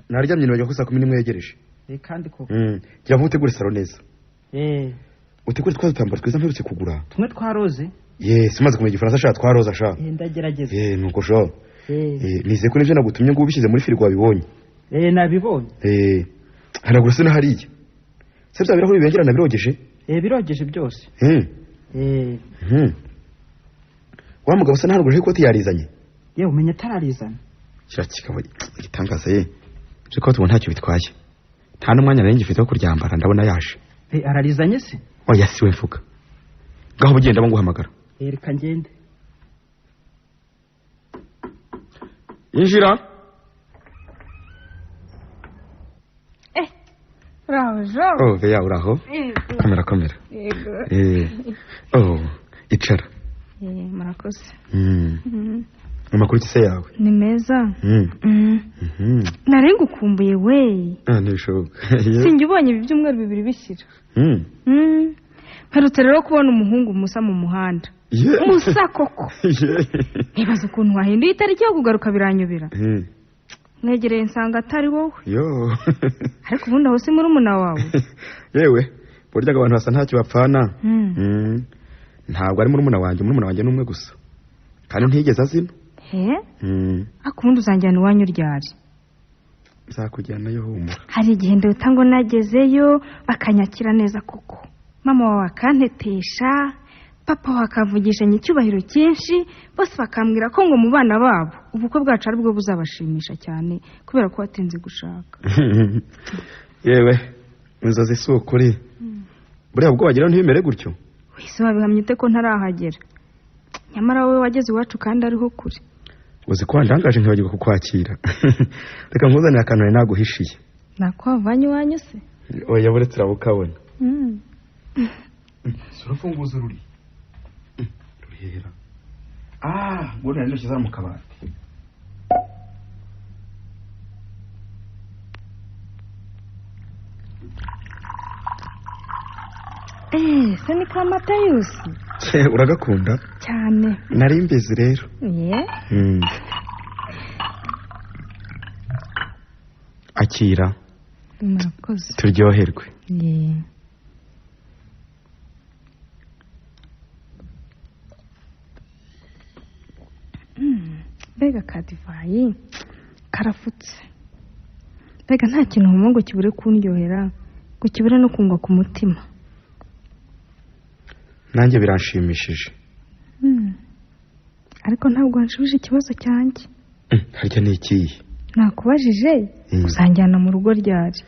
naryamye nibajya kusa 11 yegereje kandi ko jya vutegure saro neza utegure twazo tambara twiza mperutse kugura tumwe twaroze simaze kumenya igifaransa sha twaroza sha ndagerageza nuko sha nize ko nivyo nagutumye ngo ubishyize muri firigo wabibonye nabibonye hanagura se nahariye se bya birahuri bengera nabirogeje birogeje byose wa mugabo se ntaruguje ikoti yarizanye yewe umenya atararizana kikaba igitangaza ko tubona ntacyo bitwaye nta n'umwanya nari ngifite wo kuryambara ndabona yaje ararizanye se oya siwe mvuga ngaho bugenda banguhamagara reka ngende injira uraho veya uraho kamera icara murakoze amakuru se yawe ni meza narenga ukumbuye we ntibishoboka sinjye ubonye ibi byumweru bibiri bishyira mperutse rero kubona umuhungu musa mu muhanda musa koko nibaza ukuntu wahinduye itariki yo kugaruka biranyobera mwegereye nsanga atari wowe ariko ubundi aho si murumuna wawe yewe burya abantu basa ntacyo bapfana ntabwo ari murumuna wanjye ni umwe gusa kandi ntigeze azina ariko ubundi uzanjyana iwanyu ryari nzakujyanayo humura hari igihe ndota ngo nagezeyo bakanyakira neza koko mama wawe akantetesha papa wawe akavugishanya icyubahiro cyinshi bose bakambwira ko ngo mu bana babo ubukwe bwacu ari bwo buzabashimisha cyane kubera ko watinze gushaka yewe inzozi si ukuri buriya bwo wageraho ntibimere gutyo wese wabihamye ute ko ntarahagera nyamara wowe wageze iwacu kandi ariho kure uzi ko wandangaje ntibagirwa kukwakira reka nkuzanire akantu nari naguhishiye nakwavanye iwanyu se oya buretse urabukabona si urufunguzo rurihera ngo nari ndushyize mu kabati se ni kwa Matayusi uragakunda cyane nari mbizi rero akira murakoze turyoherwe mbega ka divayi karafutse. Mbega nta kintu mu ngo kibure kundyohera ngo kibure no kungwa ku mutima. Nanjye biranshimishije. Ariko ntabwo wanshubije ikibazo cyanjye. Harya ni ikihe? Nakubajije uzanjyana mu rugo ryari?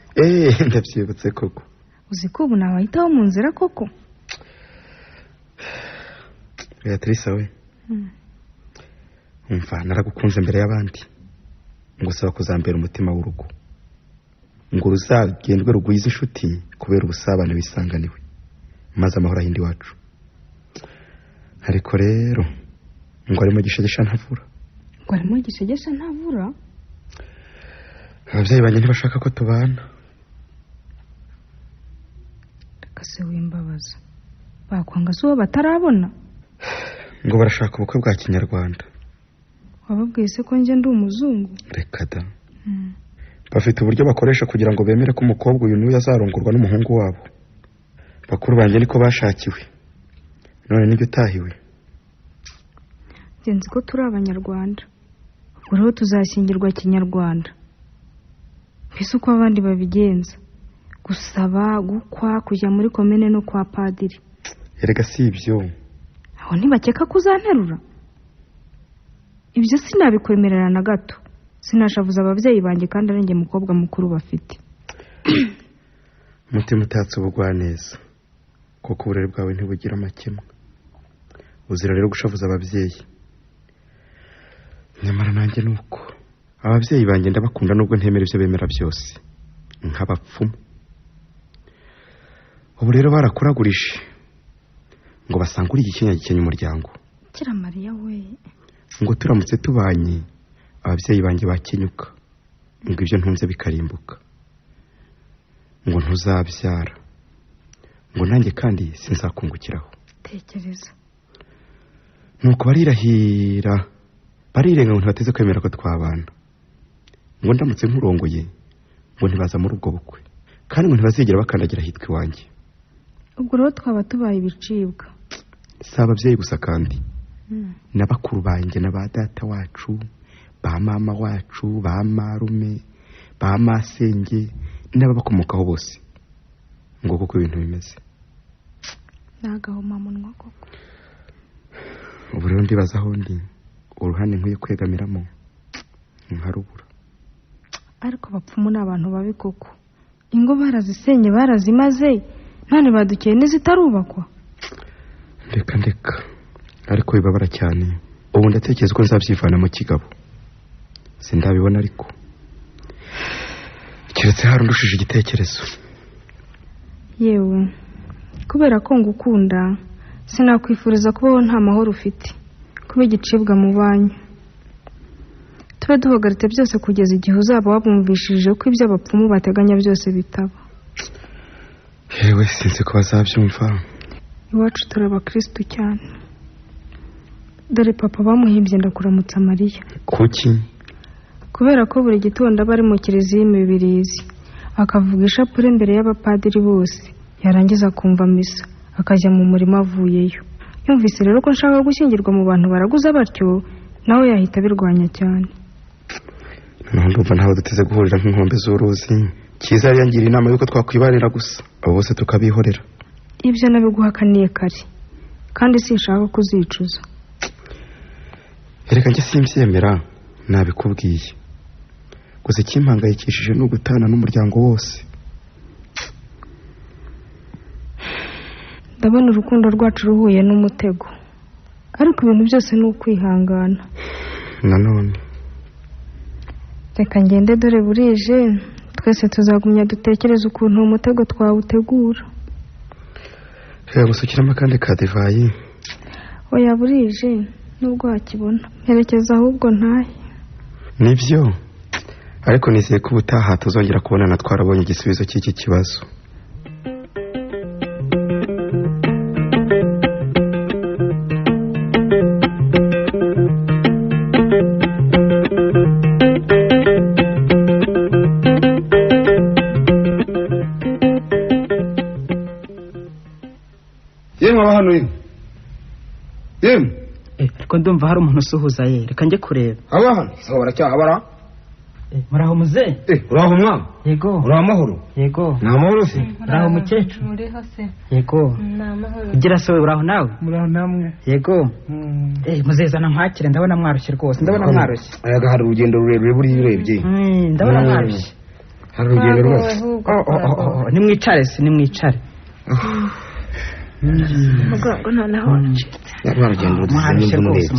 Ndabyibutse koko. Uzi ko ubu nawahitaho mu nzira koko? Beatrice we. Umva naragukunze mbere y'abandi. Ngo saba kuzambera umutima w'urugo. Ngo ruzagendwe rugwiza inshuti kubera ubusabane bisanganiwe. Maze amahoro ahindi wacu. Ariko rero ngo arimo gishegesha ntavura. Ngo arimo gishegesha ntavura? Ababyeyi banjye ntibashaka ko tubana. Reka se wimbabaza. Bakwanga se uwo batarabona? Ngo barashaka ubukwe bwa Kinyarwanda. Wababwiye se ko njye ndi umuzungu? Reka da. Bafite uburyo bakoresha kugira ngo bemere ko umukobwa uyu niwe azarongorwa n'umuhungu wabo. Bakuru banjye niko bashakiwe. None nibyo utahiwe. Nzi ko turi abanyarwanda. Ubwo rero tuzashyingirwa Kinyarwanda. Mbese uko abandi babigenza. Gusaba, gukwa, kujya muri komene no kwa padiri. Erega si ibyo. Aho ntibakeka kuzanterura. Ibyo sinabikwemerera na gato. Sinashavuza ababyeyi banjye kandi ari njye mukobwa mukuru bafite. Mutima utatse ubugwaneza. Kuko uburere bwawe ntibugira amakemwa. Uzira rero gushavuza ababyeyi. Nyamara nanjye nuko. Ababyeyi banjye ndabakunda nubwo ntemera ibyo bemera byose. Nk'abapfumu. Ubu rero barakuragurije. Ngo basangure igikenya gikenya umuryango. Kira Mariya we. Ngo turamutse tubanye ababyeyi banjye bakenyuka. Ngo ibyo ntunze bikarimbuka. Ngo ntuzabyara. Ngo nanjye kandi sinzakungukiraho. Tekereza. Nuko barirahira. Barirenga ngo ntibateze kwemera ko twabana. Ngo ndamutse nkurongoye ngo ntibaza muri ubwo bukwe. Kandi ngo ntibazigera bakandagira hitwe iwanjye. Ubwo rero twaba tubaye ibicibwa. Si ababyeyi gusa kandi. N'abakuru banjye na ba data wacu, ba mama wacu, ba marume, ba masenge, n'ababakomokaho bose. Ngo kuko ibintu bimeze. Nagahoma munwa koko. Ubu rero ndibaza aho ndi. Uruhande nkwiye kwegamiramo nkarubura. Ariko bapfumu n'abantu babi koko. Ingo barazisenye barazimaze. None badukeye n'izitarubakwa. Ndeka. Ariko bibabara cyane. Ubu ndatekereza ko nzabyivana mu kigabo. Sindabibona ariko. Kiretse hari ndushije igitekerezo. Yewe. Kubera ko ngukunda sinakwifuriza kubaho nta mahoro ufite. Kuba igicibwa mu banyu. Tube duhagarite byose kugeza igihe uzaba wabumvishije ko ibyo abapfumu bateganya byose bitaba. Yewe sinzi ko bazabyumva. Iwacu turi abakristo cyane. Dore papa bamuhimbye ndakuramutsa Mariya. Kuki? Kubera ko buri gitondo aba ari mu kiliziya imibirizi. Akavuga ishapure imbere y'abapadiri bose. Yarangiza kumva misa. Akajya mu murima avuyeyo. Yumvise rero ko nshaka gushyingirwa mu bantu baraguza batyo. Nawe yahita birwanya cyane. Ndumva ntawe duteze guhurira nk'inkombe z'uruzi. Kiza yari yangira inama yuko twakwibanira gusa. Abo bose tukabihorera. Ibyo nabiguhakaniye kare. Kandi sinshaka kuzicuza. Erega njye simbyemera nabikubwiye. Gusa ikimpangayikishije ni ugutana n'umuryango wose. Ndabona urukundo rwacu ruhuye n'umutego. Ariko ibintu byose ni ukwihangana. Nanone. Reka ngende dore burije. Twese tuzagumya dutekereza ukuntu umutego twawutegura. Reka gusukiramo akandi ka divayi. Oya burije nubwo wakibona. Herekeza ahubwo ntahe. Nibyo. Ariko nizeye ko ubutaha tuzongera kubonana twarabonye igisubizo cy'iki kibazo. Ariko ndumva hari umuntu usuhuza ye. Reka njye kureba. Aba hano. Sawa baracyahabara. muraho muze uraho mwana yego uraho amahoro yego ni amahoro se uraho mukecuru muriho se yego ni amahoro ugira se uraho nawe muraho namwe yego muzezana nkwakire ndabona mwarushye rwose ndabona mwarushye ayaga hari urugendo rurerure buriya urebye ndabona mwarushye hari urugendo rwose nimwicare se nimwicare umugongo noneho rwarugendo mwarushye rwose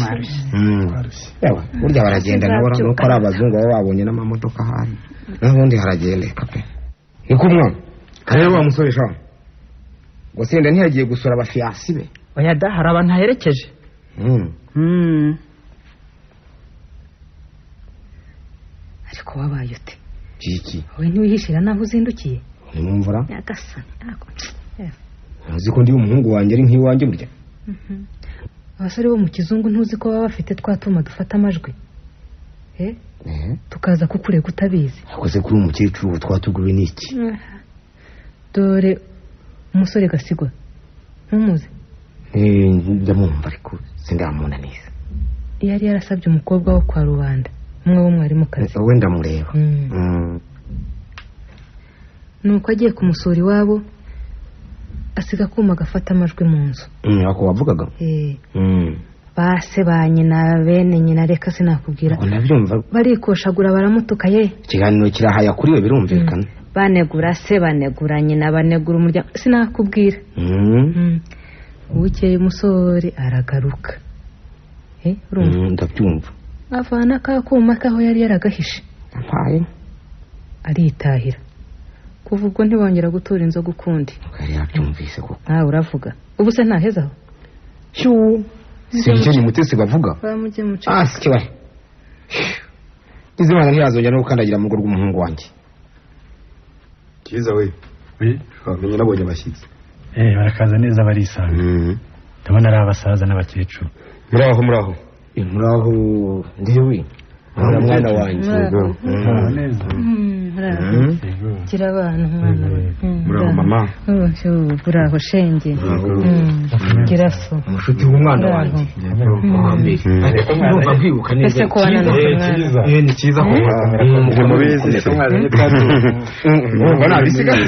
burya baragenda nabo nuko ari abazungu baba babonye n'amamodoka ahari n'ubundi haragendeka pe niko mwana rero wa musore sha ngo senda ntiyagiye gusura abafiyasi be oya da hari abantu aherekeje ariko wabaye ute iki wowe ntiwihishira naho uzindukiye ni mu mvura nyagasani uzi ko ndi umuhungu wanjye ari nk'iwanjye burya abasore bo mu kizungu ntuzi ko baba bafite twa tuma dufata amajwi tukaza kukurega utabizi akoze kuri umukecuru ubu twatuguwe n'iki dore umusore Gasigwa ntumuzi ndamwumva ariko sindamubona neza yari yarasabye umukobwa wo kwa rubanda umwe w'umwarimukazi we ndamureba nuko agiye kumusura iwabo asiga akuma gafata amajwi mu nzu ako wavugaga base ba nyina bene nyina reka sinakubwira nabyumva barikoshagura baramutuka ye ikiganiro kirahaya kuri we birumvikana banegura se banegura nyina banegura umuryango sinakubwira bukeye umusore aragaruka ndabyumva avana ka kuma kaho yari yaragahishe aritahira kuva ubwo ntibongera gutura inzoga ukundi yabyumvise koko nawe uravuga ubu se ntahezaho si icyo nyimutesi bavuga sikiwe izimana ntiyazongera no gukandagira mu rugo rw'umuhungu wanjye cyiza we bamenye nabonye abashyitsi barakaza neza barisanga ndabona ari abasaza n'abakecuru muraho ndiwe mwana wanjye gira abantu mwana muraho mama buraho shenge gira so umushuti w'umwana wanjye ndumva kwibuka neza ese ko wanana ni cyiza ko mubizi se mwazanye twatu urumva nabisigaye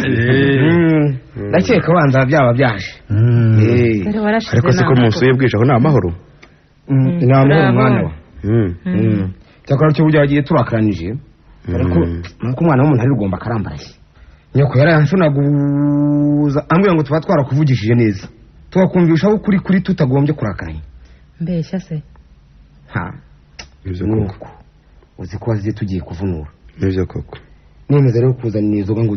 ndakeka banza byaba byaje ariko siko musuye bwije aho ni amahoro ni amahoro mwana wa cyakora cyo burya wagiye turakanije ariko nuko umwana w'umuntu ari rugomba karambaraye nyoko yaransunaguza ambwira ngo tuba twarakuvugishije neza tubakumvisha aho kuri tutagombye kurakaranya mbeshya se ibyo koko uzi ko waziye tugiye kuvunura ibyo koko nemeza rero kuzana inzoga ngo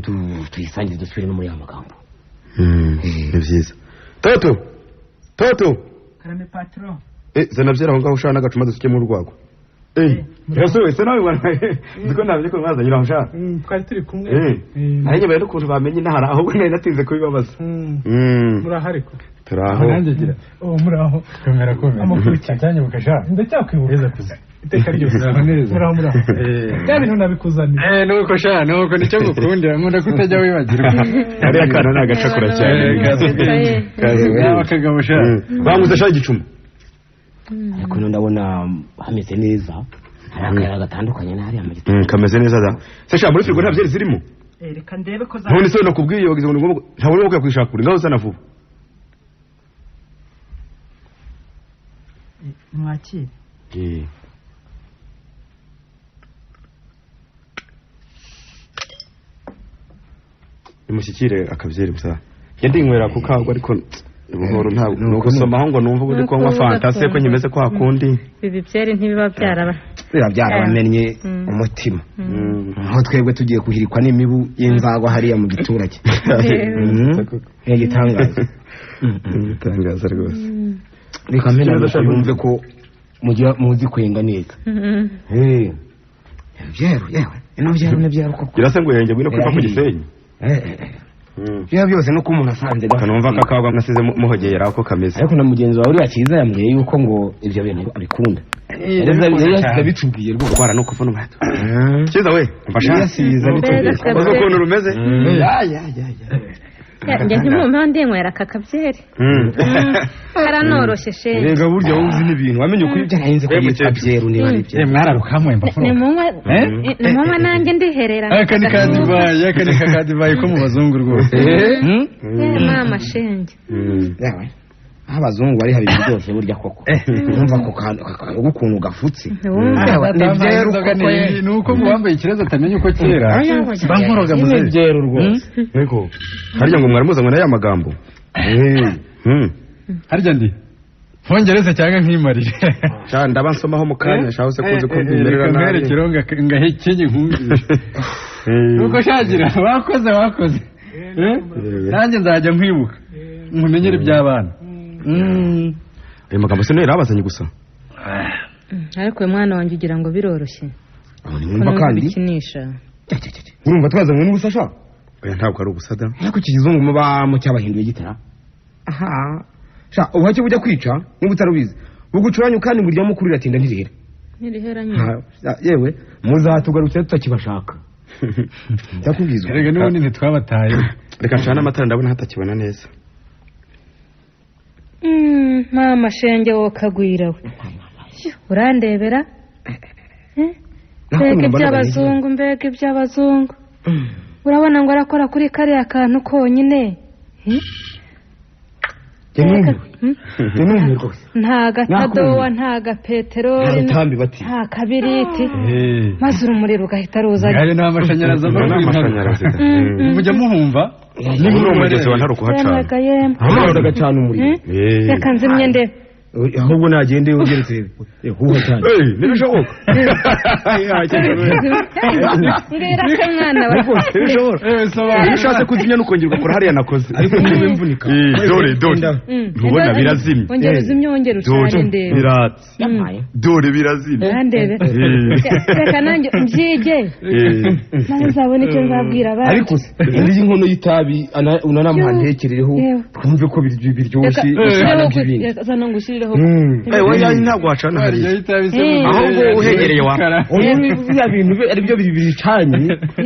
tuyisangize dusubire no muri ya magambo ni byiza toto karame patron zana byera aho ngaho ushaka n'agacuma dusuke mu rwagwa Yasuwe se nawe bwana ziko nabye ko mwaza nyira ushaka twari turi kumwe ari nyuma y'ukuntu bamenye ntahara ahubwo nari natinze kubibabaza murahari ko turaho nanjye gira muraho komera amakuru cyane mukasha ndacyakwibuka kuza iteka ryose muraho bya bintu nabikuzaniye nuko sha nuko nicyo gukundira nkunda kutajya wibagirwa ari akana nagacakura cyane kaze kagabo sha bamuze sha igicuma ariko ndabona hameze neza hari akayira gatandukanye n'ahariya mu gitondo kameze neza da se sha muri frigo nta byeri zirimo reka ndebe ko none se nakubwiye wagize ngo ngomba ntabwo uri kujya kwishakura ngaho sana vuba mwakire imushyikire akabyeri musa yandinywera ku kagwa ariko buhoro ntabwo nugusoma aho ngo numva uri kunywa fantasi ko nyimeze kwa kundi ibi byeri ntibiba byarabamennye umutima aho twebwe tugiye kuhirikwa n'imibu y'inzagwa hariya mu giturage ni igitangaza igitangaza rwose reka mpena yumve ko muzi kwenga neza byeru yewe ino byeru ni byeru koko birasa ngo yenge ngwino kwiva ku gisenyi bya byose nuko umuntu asanze kanumva kakagwa nasize muhogera ako kameze ariko na mugenzi wawe uriya cyiza yambwiye yuko ngo ibyo bintu abikunda yabitubwiye rwose kwara no kuvuna umuheto cyiza we mfasha yasiza uzi ukuntu rumeze njye ntimwumva ndinywera aka kabyeri karanoroshye shenge rega burya wowe uzi n'ibintu wamenye ukuri byarahinze ko yitwa byeru niba ari byo mwararukamwe mbafuro nimunywa nanjye ndiherera aka ni kadivayi ko mu bazungu rwose mama shenge aho abazungu bari hari byose burya koko numva ko kantu ukuntu gafutse ni uko wambaye ikibazo atamenya uko kera bankoroga mu byeru rwose yego harya ngo mwaramuza ngo nayo amagambo harya ndi nkongereze cyangwa nkimarire cyane ndaba nsomaho mu kanya shaho se kuzi ko mbimerera nabi reka kironga ngahekenye nkumvise nuko shagira wakoze nanjye nzajya nkwibuka nkumenyere iby'abana ayo magambo se nera abazanye gusa ariko mwana wanjye ugira ngo biroroshye nimba kandi bikinisha urumva twazanywe n'ubusasha oya ntabwo ari ubusada ariko kizungu muba mu cyabahinduye gitara aha sha ubuhake bujya kwica niba utarubizi bugucuranya kandi burya mukuru iratinda ntirihera nyine yewe muzatugarukira tutakibashaka cyakubwizwa rega n'ubundi ntitwabataye reka ncana amatara ndabona hatakibona neza mama shenge wowe kagwira we urandebera mbega iby'abazungu urabona ngo arakora kuri kariya kantu konyine nta gatadowa nta gapeteroli nta kabiriti maze urumuri rugahita ruzanye hari n'amashanyarazi mujya muhumva niba uri umugezi wa ntari ukuhacana agacana umuriro reka nzimye ndebe ahubwo nagende ugeretse huha cyane ntibishoboka mbwira ko mwana we iyo ushatse kuzimya n'ukongera ugakora hariya nakoze ariko niba imvunika dore ntubona birazimye wongera uzimye wongera ucane ndebe biratse dore birazimye ndebe reka nanjye mbyige nawe nzabona icyo nzabwira abandi ariko indi y'inkono y'itabi unanamuhantekerereho twumve ko biryoshye usana by'ibindi zana ngo ushyirireho oya ntabwo wacana hariya ahubwo uhegereye wakara bya bintu ari byo bicanye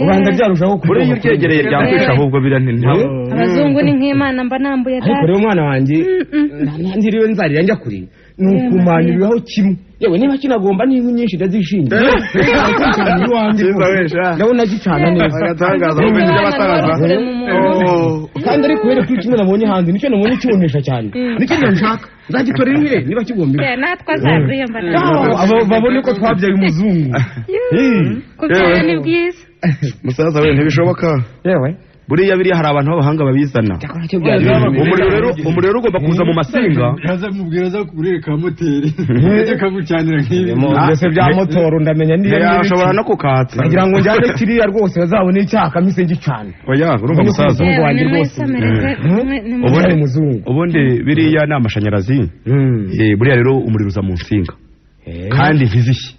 ubanda byarushaho kure iyo uryegereye ryakwisha ahubwo abazungu ni nk'imana mba nambuye data ariko rero umwana wanjye ntiriwe nzarira njya kure ni ukumaniriraho kimwe yewe niba kinagomba n'inkwi nyinshi ndazishinga ndabona gicana neza agatangaza mu bintu by'abasaza kandi ariko kubera ko kimwe nabonye hanze nicyo nabonye kibonesha cyane nicyo nshaka nzagitorera inkwi niba kigomba natwe azaziyomba babone ko twabyaye umuzungu kubyara ni byiza musaza we ntibishoboka yewe buriya biriya hari abantu b'abahanga babizana umuriro ugomba kuza mu masinga kaza mubwira za kureka moteri cyo kagucanira nk'ibi byose bya motoro ndamenya niyo yashobora no kukatsa bagira ngo njyane kiriya rwose bazabone icyaka mise gicana oya urumva musaza wanjye rwose ubundi biriya ni amashanyarazi buriya rero umuriro uza mu nsinga kandi ntizishye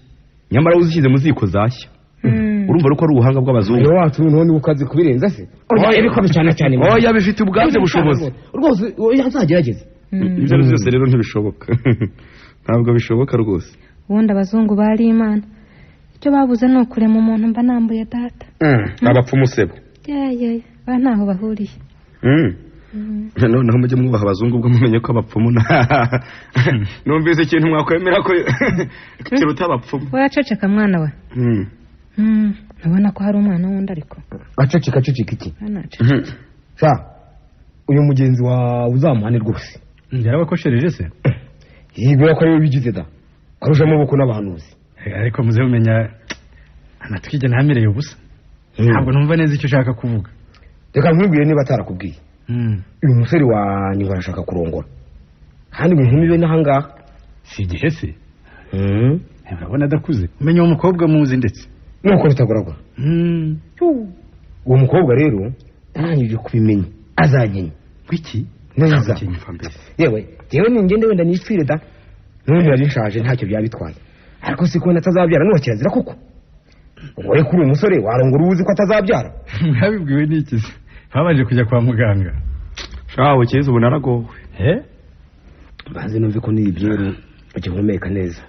nyamara uzishyize mu ziko zashya urumva ko ari ubuhanga bw'abazungu iyo wacu none ukazi kubirenza se oya bikome cyane cyane oya bifite ubwabyo bushobozi rwose yazagerageza ibyo byose rero ntibishoboka ntabwo bishoboka rwose ubundi abazungu bari imana icyo babuze ni ukurema umuntu mba nambuye data abapfumu sebo ba ntaho bahuriye noneho mujye mwubaha abazungu ubwo mumenye ko abapfumu numvise ikintu mwakwemera ko kiruta abapfumu waceceka mwana we urabona ko hari umwana wundi ariko aceceka iki sha uyu mugenzi wawe uzamuhane rwose yarabakoshereje se yibwira ko ariwe bigize da aruje amaboko n'abahanuzi ariko muze mumenya anatwige ntamereye ubusa ntabwo numva neza icyo ushaka kuvuga reka nkwibwire niba atarakubwiye uyu musore wanyu barashaka kurongora kandi inkumi be n'ahangaha si igihe se urabona adakuze umenya uwo mukobwa muzi ndetse nuko bitagoragora uwo mukobwa rero arangije kubimenya azanyenye kwiki neza yewe ningende wenda nipfire da none yari nshaje ntacyo byabitwaye ariko siko natazabyara nuwa kirazira koko wowe kuri uyu musore warongora uzi ko atazabyara mwabibwiwe n'iki se babanje kujya kwa muganga shawe cyeza ubu naragowe banze numve ko n'ibyeru ugihumeka neza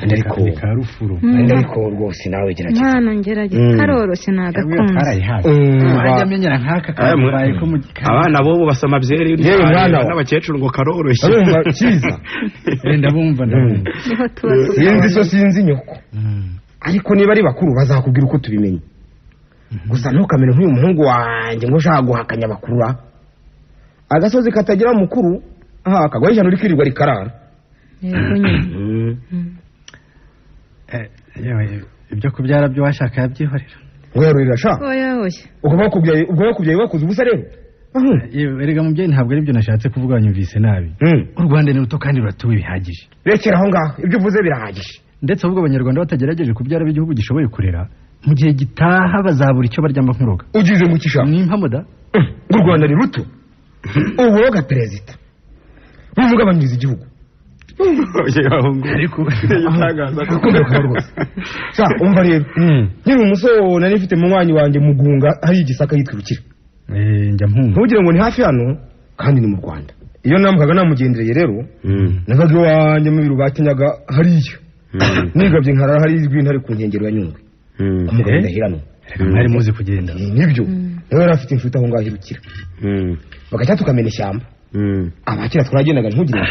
ariko karufuro ariko rwose nawe gerageza mwana ngerageza karoroshye nagakunze wajya amenyera nk'aka kabaye ko mu abana bobo basoma byeri yewe mwana n'abakecuru ngo karoroshye urumva cyiza ndabumva niho tuba sinzi nyoko ariko niba ari bakuru bazakubwira uko tubimenye gusa ntukamere nk'uyu muhungu wanjye ngo ushaka guhakanya bakurura agasozi katagira mukuru kagwaho ijana rikirirwa rikarara yego nyine ibyo kubyara byo washaka yabyihorera werurira sha oya ubwo bakubyaye wakoze ubusa rero erega mubyeyi ntabwo ari byo nashatse kuvuga wanyumvise nabi u Rwanda ni ruto kandi ruratuwe bihagije rekera aho ngaho ibyo uvuze birahagije ndetse ahubwo abanyarwanda batagerageje kubyara b'igihugu gishoboye kurera mu gihe gitaha bazabura icyo baryamba nk'uroga ugize mu kisha ni impamo da u Rwanda ni ruto uburoga perezida uvuga abangiza igihugu ariko umva rero nkiri umusore nari mfite mu mwanya wanjye mugunga hari igisaka yitwirukira njya mpunga ntugire ngo ni hafi hano kandi ni mu Rwanda iyo namukaga namugendereye rero navaga iwanjye mu biro batinyaga hariya nigabye nkarara hari rw'intare ku nkengero ya Nyungwe umugabo ndahirano mwari muzi kugenda nibyo nawe yari afite inshuti aho ngaho irukira bagacya tukamena ishyamba abakira twaragendaga ntugire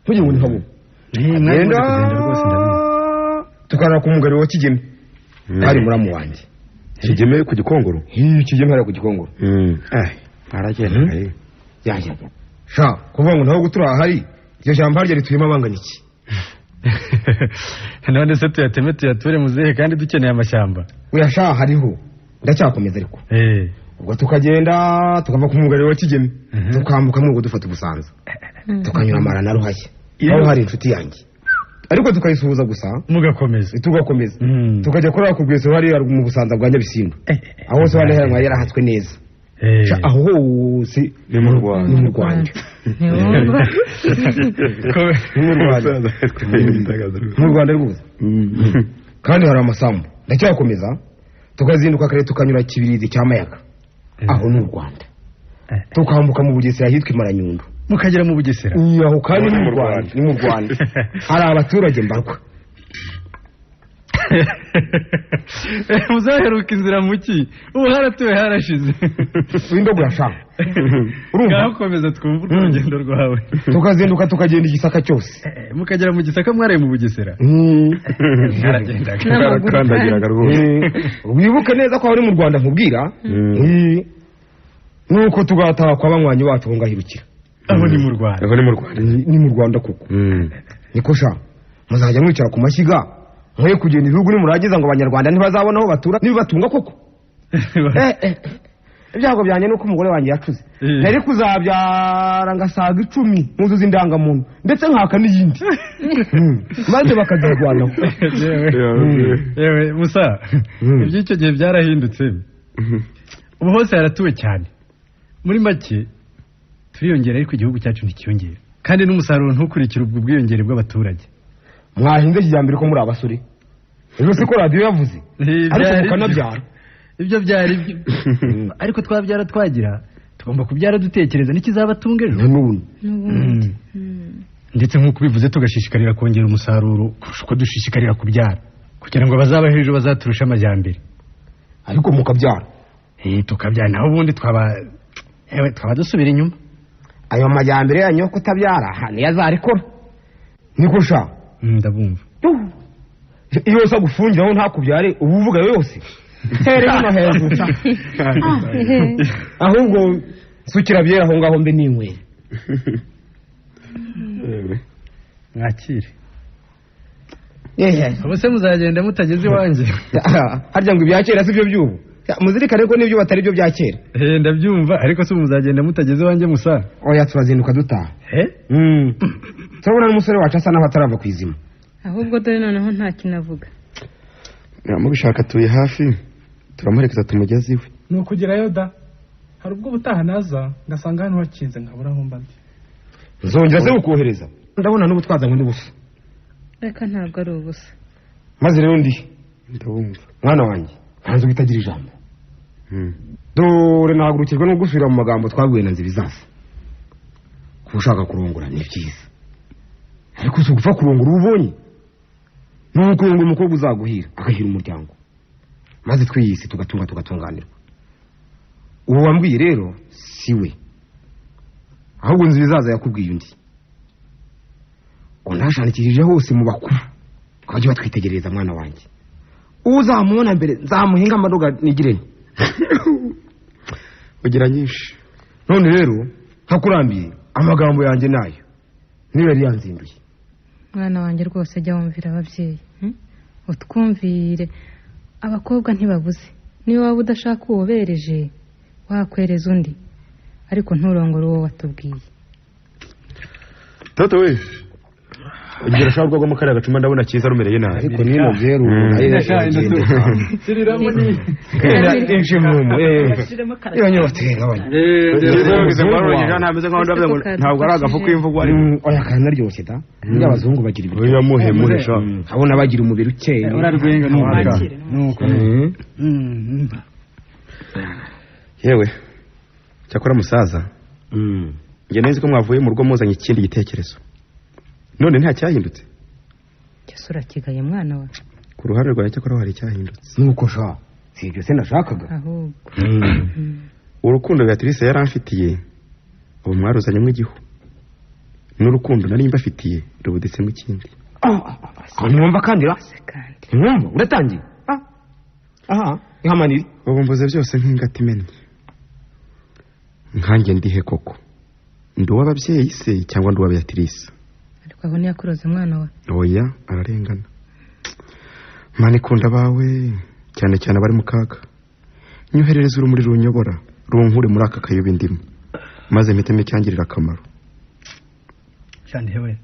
ngo ni habo tukarara ku mugari wa Kigeme hari muramu wanjye Kigeme ku Gikongoro Kigeme hari ku Gikongoro aragenda ya sha kuvuga ngo naho gutura hari iryo shyamba harya rituyemo abangana iki none se tuyateme tuyature muzehe kandi dukeneye amashyamba uyasha hariho ndacyakomeza ariko ubwo tukagenda tukava ku mugari wa Kigeme tukambuka mu dufata ubusanza tukanyura amara na Ruhashya aho hari inshuti yanjye ariko tukayisuhuza gusa tugakomeza tukajya kurara ku rwese hari mu busanza bwa Nyabisindu aho se wale yari yarahatswe neza aho hose ni mu Rwanda mu Rwanda rwose kandi hari amasambu ndacyakomeza tukazinduka kare tukanyura Kibirizi cya Mayaga aho ni u Rwanda tukambuka mu Bugesera hitwa Maranyundo mukagera mu Bugesera aho kandi ni mu Rwanda hari abaturage mbarwa muzaheruka inzira muki ubu haratuwe harashize windo burashaka urumva komeza twumva urugendo rwawe tukazinduka tukagenda igisaka cyose mukagera mu gisaka mwaraye mu Bugesera kandagiraga rwose wibuke neza ko ari mu Rwanda nkubwira nuko tugataha kwa banywanyi bacu ngahirukira aho ni mu Rwanda ni mu Rwanda koko niko sha muzajya mwicara ku mashyiga mwe kugenda ibihugu nimuragiza ngo abanyarwanda ntibazabona aho batura nibatunga koko ibyago byanjye nuko umugore wanjye yacuze nari kuzabyara ngasaga 10 muzuza indangamuntu ndetse nkaka n'iyindi maze bakazirwanaho yewe musa iby'icyo gihe byarahindutse ubu hose haratuwe cyane muri make turiyongera ariko igihugu cyacu ntikiyongera kandi n'umusaruro ntukurikira ubwo bwiyongere bw'abaturage mwahinze kijyambere ko muri abasore ejo siko radio yavuze ariko mukanabyara ibyo byari ariko twabyara twagira tugomba kubyara dutekereza n'ikizabatunga ejo n'ubundi ndetse nk'uko bivuze tugashishikarira kongera umusaruro kurusha uko dushishikarira kubyara kugira ngo abazabaho ejo bazaturusha amajyambere ariko mukabyara tukabyara naho ubundi twaba dusubira inyuma ayo majyambere yanyu yo kutabyara hano yazarikora niko sha ndabumva iyo usa gufungiraho ntakubyare ubu uvuga yose terera no hejuru ahubwo sukira byera aho ngaho mbe ninywera mwakire abose muzagenda mutageze iwanjye harya ngo ibyakera si byo by'ubu muzirikane ko n'ibyo batari byo byakera ndabyumva ariko se muzagenda mutageze iwanjye musa oya turazinduka dutaha turabona n'umusore wacu asa naho atarava ku izima ahubwo dore noneho nta kinavuga mubishaka tuye hafi turamuherekeza tumugeze iwe ni ukugerayo da hari ubwo ubutaha naza ngasanga hano hakinze nkabura aho mba ndi nzongera se kukohereza ndabona n'ubu twazanywe n'ubusa reka ntabwo ari ubusa maze rero ndabumva mwana wanjye ntanze ubitagira ijambo dore nahagurukirwa no gusubira mu magambo twabwiwe na Nzibizaza kuba ushaka kurongora ni byiza ariko si ugupfa kurongora uba ubonye nuko ngo umukobwa uzaguhira agahira umuryango maze twiyise tugatunganirwa. Uwo wambwiye rero si we, ahubwo nzi bizaza yakubwiye undi. Unashanikirije hose mu bakuru bajye batwitegereza mwana wanjye. Uzamubona mbere nzamuhinga amadoga nigirene. ugira nyinshi. None rero ntakurambiye amagambo yanjye nayo niba yari yanzinduye. Mwana wanjye rwose jya wumvira ababyeyi, utwumvire. Abakobwa ntibabuze, niba waba udashaka uwo bereje wakwereza undi, ariko nturongore uwo watubwiye. Toto we ugira shaka rwo mu kare agacuma ndabona cyiza rumereye nabi. Ariko nino byeru siriramo ni injimumu iyo nyobatera abanye. Ntabwo ari agafu k'imvugo ari oya kanaryoshye da. N'abazungu bagira ibyo. Oya muhe sha. Abona bagira umubiri ukeye. urarwenga nuko. Yewe cyakora musaza. Nge nezi ko mwavuye mu rugo muzanye ikindi gitekerezo. None nta cyahindutse. Cyasura kigaye mwana wa. Ku ruhare rwawe cyakora hari cyahindutse. Nuko sha. Si ibyo se nashakaga. Ahubwo. Urukundo Beatrice yaramfitiye ubu mwaruzanye mu igihu. N'urukundo nari mbafitiye rubuditse mu kindi. Numva kandi ra. Numva uratangiye. Aha, ihamaniri. Ubumbuze byose nk'ingati imennye. Nkanjye ndihe koko. Ndi uw'ababyeyi se cyangwa ndi uwa Beatrice? Ariko aho niyakuroze mwana wa. Oya ararengana. Mani kunda bawe cyane cyane abari mu kaga. Nyoherereza urumuri runyobora runkure muri aka kayobe ndimo. Maze mpitemo icyangirira akamaro. Cyane hewe.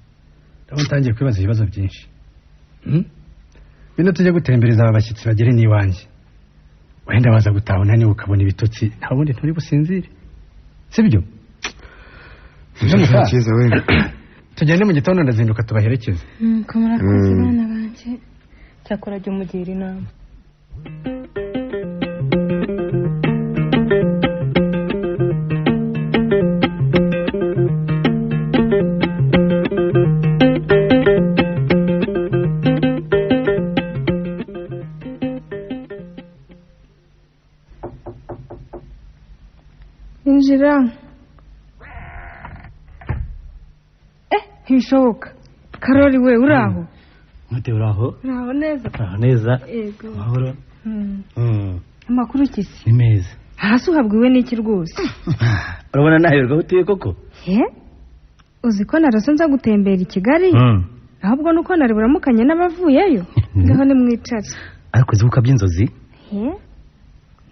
Ndabona tangiye kwibaza ibibazo byinshi. Bino tujya gutembereza aba bashyitsi bagere niwanjye. Wenda baza gutahona ni ukabona ibitotsi nta bundi nturi businzire. Sibyo? Cyiza we. Tugende mu gitondo ndazinduka tubaherekeze. Ko murakoze bana banje. Cyakora jya umugira inama. Injira. Ntibishoboka. Karoli we uraho? Mute uraho? Uraho neza. Uraho neza. Yego. Mahoro. Amakuru kisi? Ni meza. Hasi uhabwiwe n'iki rwose? Urabona naherwa utuye koko? Uzi ko narose nza gutembera i Kigali? Ahubwo nuko nari buramukanye n'abavuyeyo. Ngaho ni mwicare. Ariko uzibuka by'inzozi?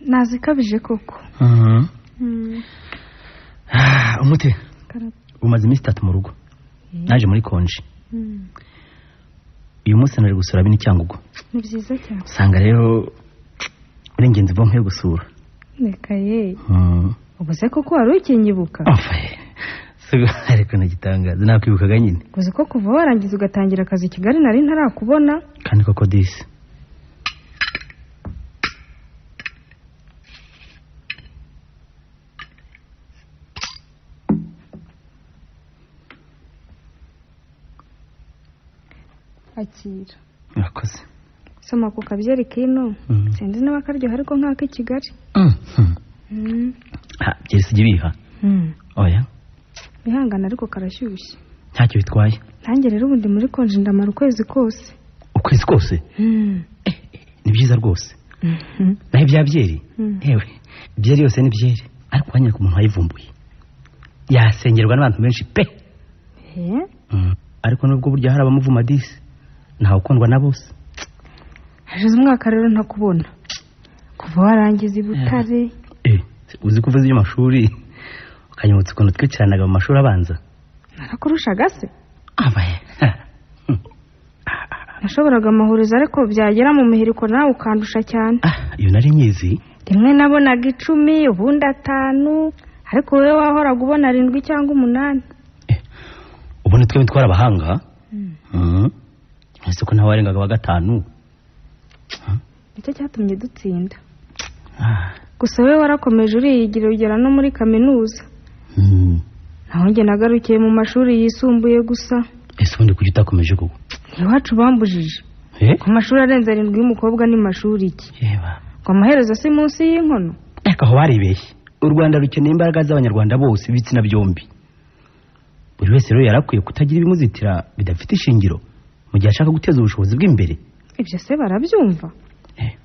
Nazikabije koko. Umute. Umaze iminsi 3 mu rugo. Naje muri konje. Uyu munsi nari gusura bini Cyangugu. Ni byiza cyane. Sanga rero uri ingenzi bo nkwiye gusura. Reka ye. Ubuze koko wari ukinyibuka? Ariko nagitangaza nakwibukaga nyine. Uzi ko kuva warangiza ugatangira akazi i Kigali nari ntarakubona. Kandi koko disi. Akira. Murakoze. Soma ku kabyeri kino. Sinzi niba karyoha ariko nk'aka i Kigali. Byese gibiha. Oya. Bihangana ariko karashyushye. Ntacyo bitwaye. Nanjye rero ubundi muri konje ndamara ukwezi kose. Ukwezi kose? Ni byiza rwose. Naho ibya byeri? Yewe, byeri yose ni byeri. Ariko wanyine ku muntu wayivumbuye. Yasengerwa n'abantu benshi pe. Ariko nubwo burya hari abamuvuma disi. Ntawe ukundwa na bose. Hashize umwaka rero ntakubona. Kuva warangiza i Butare. Uzi ko uvuze y'amashuri ukanyibutsa ukuntu twiciranaga mu mashuri abanza. Narakurushaga se? Abaye. Nashoboraga amahurizo ariko byagera mu mihiriko nawe ukandusha cyane. Iyo nari nyizi. Rimwe nabonaga 10 ubundi 5 ariko wowe wahoraga ubona 7 cyangwa 8. Ubu nitwe bitwara abahanga. Ese ko ntawe warengaga wa 5. Nicyo cyatumye dutsinda. Gusa we warakomeje uriyigira ugera no muri kaminuza. Naho njye nagarukiye mu mashuri yisumbuye gusa. Ese ubundi kuki utakomeje koko? Iwacu bambujije. ku mashuri arenze 7 y'umukobwa ni mashuri iki ko amaherezo si munsi y'inkono reka aho baribeshye u Rwanda rukeneye imbaraga z'abanyarwanda bose ibitsina byombi buri wese rero yarakwiye kutagira ibimuzitira bidafite ishingiro mu gihe ashaka guteza ubushobozi bw'imbere ibyo se barabyumva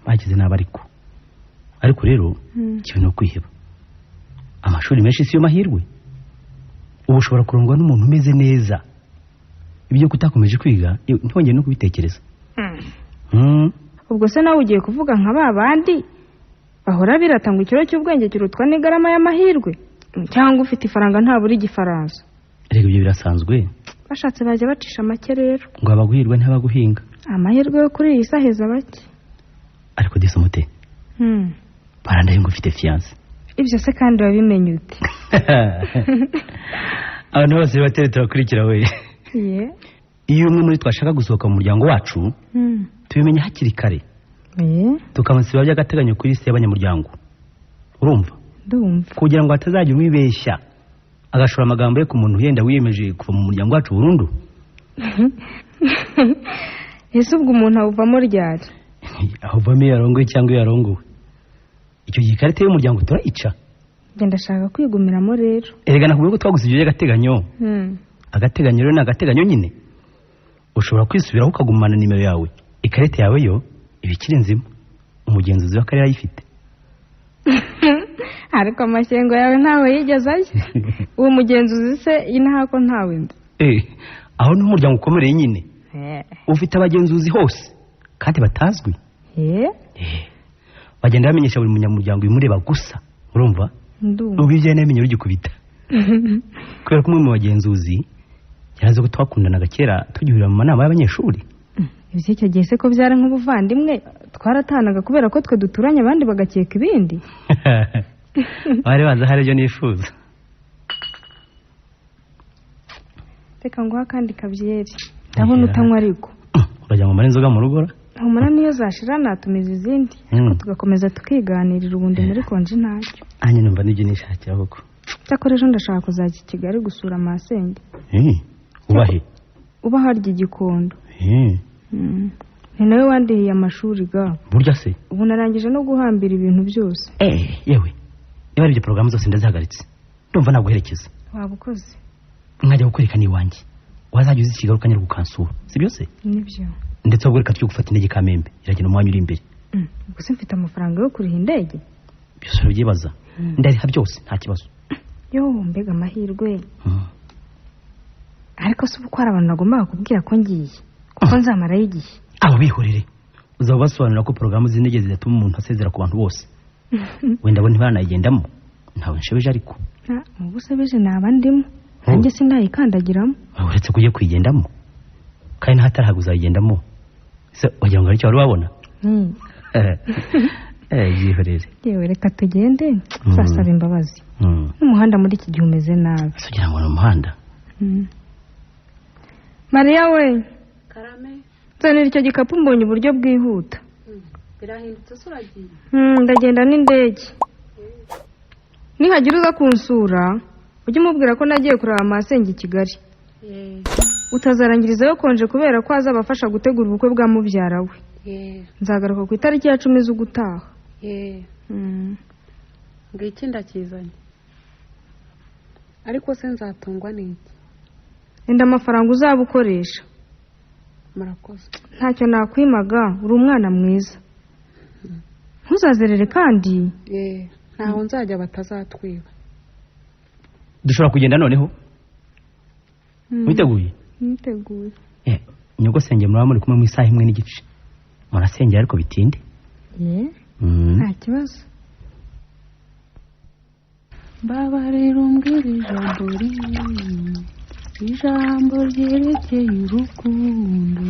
bagize ariko rero kibe no kwiheba amashuri menshi si yo mahirwe ubu ushobora kurongwa n'umuntu umeze neza ibyo kutakomeje kwiga ntongeye no kubitekereza ubwo se nawe ugiye kuvuga nka ba bandi bahora biratanga ikiro cy'ubwenge kirutwa n'igarama y'amahirwe cyangwa ufite ifaranga nta buri gifaransa rega ibyo birasanzwe bashatse bajya bacisha make rero ngo abaguhirwa ntabaguhinga amahirwe yo kuri iyi saheza bake ariko disomote barandaye ngo ufite fiance ibyo se kandi wabimenye ute abantu bose batera turakurikira we iyo umwe muri twashaka gusohoka mu muryango wacu tubimenya hakiri kare tukamusiba by'agateganyo kuri liste y'abanyamuryango urumva kugira ngo hatazagira umwibeshya agashora amagambo ye ku muntu yenda wiyemeje kuva mu muryango wacu burundu ese ubwo umuntu awuvamo ryari awuvamo iyo yarongowe cyangwa iyo yarongowe icyo gihe ikarita y'umuryango turayica genda ashaka kwigumiramo rero erega nakubwiye ko twagusibye by'agateganyo agateganyo rero ni agateganyo nyine ushobora kwisubiraho ukagumana nimero yawe ikarita yawe yo ibikiri nzima umugenzuzi w'akarere ayifite ariko amashyengo yawe ntawe yigeze ayo uwo mugenzuzi se inaha ko ntawe nzi aho ni umuryango ukomereye nyine ufite abagenzuzi hose kandi batazwi bagenda bamenyesha buri munyamuryango ibimureba gusa urumva ubu ibyo namenye urugikubita kubera ko umwe mu bagenzuzi yarazi ko twakundanaga kera tugihurira mu manama y'abanyeshuri icyo gihe se ko byara nk'ubuvandimwe twaratanaga kubera ko twe duturanye abandi bagakeka ibindi bari bazi hari ibyo nifuza reka nguha kandi kabyeri ndabona utanywa ariko urajya ngo umare inzoga mu rugo humura niyo zashira natumiza izindi tugakomeza tukiganirira ubundi muri konji ntacyo anye numva n'ibyo nishakira koko cyakora ejo ndashaka kuzajya i Kigali gusura amasenge ubahe uba harya igikondo ni nawe wandiriye amashuri ga burya se ubu narangije no guhambira ibintu byose yewe niba ari ibyo porogaramu zose ndazihagaritse ndumva naguherekeza waba ukoze mwajya gukwerekana iwanjye wazajya uzi Kigali ukanyura gukansura si byose nibyo ndetse ahubwo reka tujye gufata indege Kamembe iragenda umwanya uri imbere ubwo se mfite amafaranga yo kuriha indege byose urabyibaza ndariha byose nta kibazo yo mbega amahirwe ariko se ubu ko hari abantu bagomba kubwira ko ngiye kuko nzamarayo igihe abo bihorere uzaba basobanura ko porogaramu z'indege zidatuma umuntu asezera ku bantu bose wenda bo ntibanayigendamo ntawe nshebeje ariko mu busebeje naba ndimo nanjye sindayikandagiramo uretse kujya kuyigendamo kandi n'ahatarahaga uzayigendamo wagira ngo hari icyo wari wabona yihorere yewe reka tugende zasaba imbabazi n'umuhanda muri iki gihe umeze nabi kugira ngo ni umuhanda Mariya we karame nzanira icyo gikapu mbonye uburyo bwihuta birahindutse se uragiye ndagenda n'indege nihagira uza kunsura ujye umubwira ko nagiye kureba amasenge i Kigali utazarangirizayo konje kubera ko azabafasha gutegura ubukwe bwa mubyara we nzagaruka ku itariki ya 10 z'ugutaha ngiki ndakizanye ariko se nzatungwa n'iki enda amafaranga uzaba ukoresha murakoze ntacyo nakwimaga uri umwana mwiza ntuzazerere kandi ntaho nzajya batazatwiba dushobora kugenda noneho witeguye niteguye nyogosenge muraba muri kumwe mu isaha imwe n'igice murasengera ariko bitinde nta kibazo babarira umbwira ijambo ryerekeye urukundo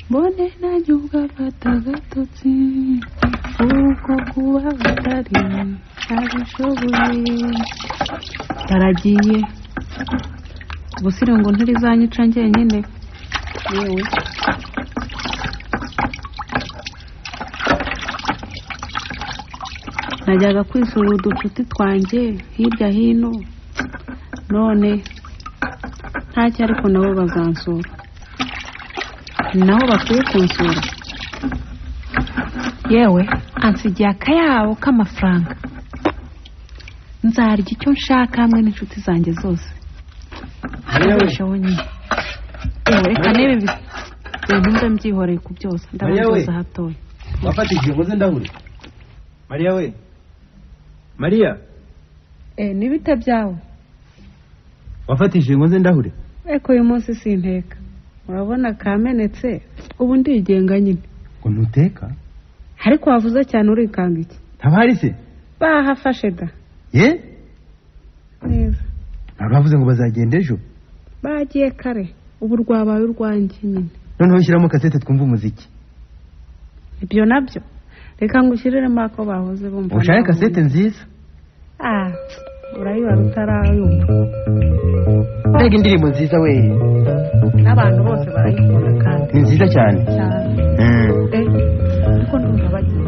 mbone nanjye ugafata agatotsi kuko kuba utari abishoboye baragiye ubusire ngo ntirizanyica njyenyine yewe najyaga kwisura uducuti twanjye hirya hino none ntacyo ariko nabo bazansura ni naho bakwiye kunsura. Yewe ansigiye akayabo k'amafaranga, nzarya icyo nshaka hamwe n'inshuti zanjye zose. Arabeshaho nyine. Yewe reka nebe ibintu mbe mbyihoreye ku byose, ndabazoza hatoya. Wafatije ngo ze ndahure. Mariya we, Mariya. Nibite byawe? Wafatije ngo ze ndahure. Eko uyu munsi sinteka, urabona kamenetse, ubu ndigenga nyine. Ngo ntuteka? Ariko wavuze cyane urikanga iki? Ntabari se? Bahafashe da. Ye? Neza. Naravuze ngo bazagenda ejo. Bagiye kare, ubu rwabaye urwanjye nyine. Noneho ushyiramo kasete twumva umuziki. Ibyo nabyo reka ngushyiriremo ako bahoze bumva. Ushaka kasete nziza? Urayibara utarayumva. Mbega indirimbo nziza we. N'abantu bose barayikunda kandi. Ni nziza cyane. Uko ndumva bagiye.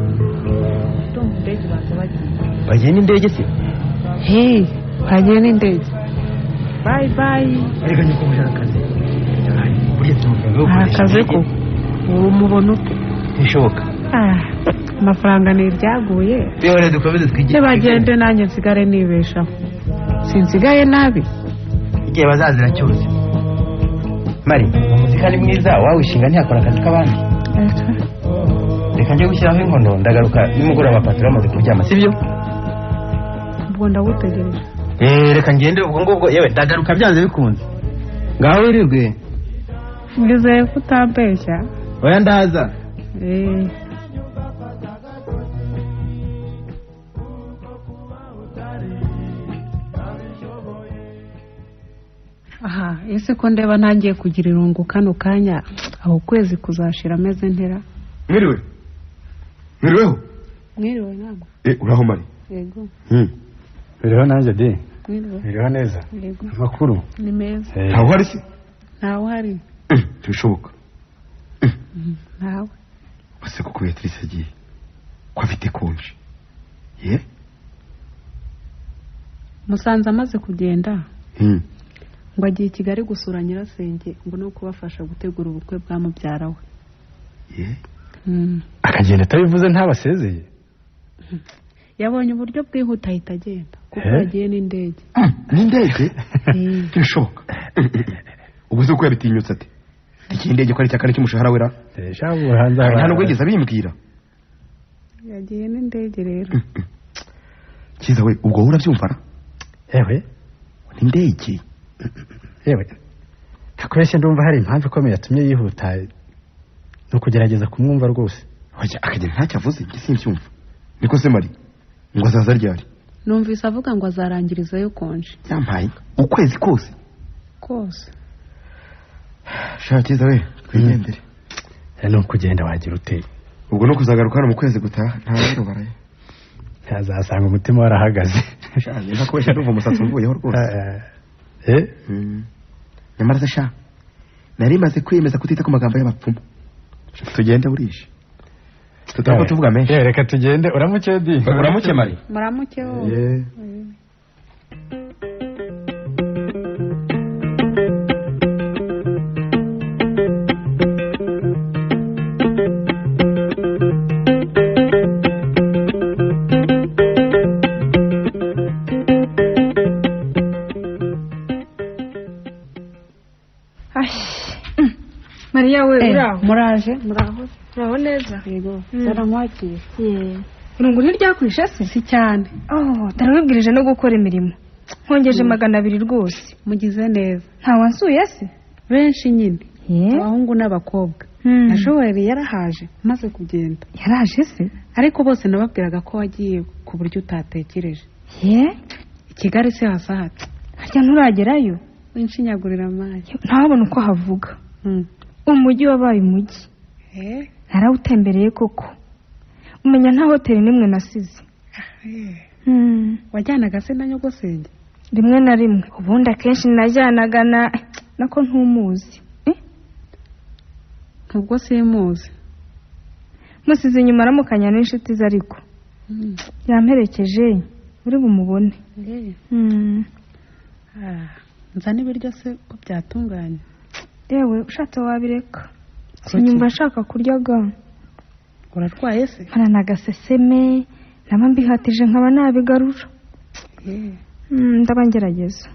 Ndumva indege bagiye. Bagiye n'indege se? Bagiye n'indege. Bye bye. Reka nyuko mushaka akazi. Burya tumva akazi ko. Uwo mubona ute? Bishoboka. Amafaranga ni iryaguye. Rero dukomeze twigire. Bagende nanjye nsigare nibeshaho. Sinsigaye nabi. Igihe bazazira cyose. Mari, umuzika ni mwiza, wawishinga ntiyakora akazi k'abandi. Reka njye gushyiraho inkono ndagaruka nimugoroba patron amaze kuryama sibyo? Ubwo ndagutegereje. Reka ngende ubwo ngubwo yewe ndagaruka byanze bikunze. Ngaho wirirwe. Ngizeye kutambeshya. Oya ndaza. Ese ko ndeba ntangiye kugira irungu kano kanya, aho ukwezi kuzashira ameze ntera. Mwiriweho? Mwiriwe ntabwo. Uraho Mari? Yego. Mwiriweho nanjye de. Mwiriwe neza. Yego. Amakuru? Ni meza. Ntawe uhari se? Ntawe uhari. Ntibishoboka. Ntawe. Base kuko Beatrice agiye. Ko afite konje. Musanze amaze kugenda. Ngo agiye i Kigali gusura nyirasenge ngo no kubafasha gutegura ubukwe bwa mubyara we. Akagenda atabivuze ntabasezeye? Yabonye uburyo bwihuta ahita agenda kuko yagiye n'indege. N'indege? Ntibishoboka. Ubwo uzi uko yabitinyutse ati? Iki indege ko ari cyakane cy'umushahara wera? Nta nubwo yigeze abimbwira. Yagiye n'indege rero. Kiza we ubwo urabyumva? Yewe n'indege. Yewe takwese ndumva hari impamvu ikomeye yatumye yihuta no kugerageza kumwumva rwose. Oya akagenda ntacyo avuze gisimbyumva. Niko se Mari ngo azaza ryari? Numvise avuga ngo azarangirizayo konje. Yampaye ukwezi kose. Kose. Shakiza we twigendere. No kugenda wagira uteye. Ubwo no kuzagaruka mu kwezi gutaha nta rero baraye. Yazasanga umutima warahagaze. Shaje ntakwesha ndumva umusatsi uvuyeho rwose. Nyamara se sha nari maze kwiyemeza kutita ku magambo y'abapfumu. Tugende burishe. Tutako tuvuga menshi. Reka tugende. Uramuke di. Uramuke Mari. Muramuke wo. Mariya we uraho? Muraje? Uraho neza? Yego. Zaramwakiye. Irungu ntiryakwishe se? Si cyane. Tarabibwirije no gukora imirimo. Nkongeje 200 rwose. Mugize neza. Nta wansuye se? Benshi nyine. Abahungu n'abakobwa. Nashoboye yarahaje maze kugenda. Yaraje se? Ariko bose nababwiraga ko wagiye ku buryo utatekereje. Kigali se hasahati. Harya nturagerayo? Winshinyagurira amazi. Ntabona uko havuga. Umujyi wabaye umujyi. Narawutembereye koko. Umenya nta hoteli nimwe nasize. Wajyanaga se na nyogosenge? Rimwe na rimwe. Ubundi akenshi najyanaga nako ntumuzi. Ubwo simuzi. Musize inyuma aramukanya n'inshuti ze ariko. Yamperekeje uri bumubone. Nzana ibiryo se ko byatunganye. Yewe ushatse wabireka. sinyumva nshaka kurya ga. Urarwaye se? Hana nagaseseme naba mbihatije nkaba nabigarura. Ndabangerageza.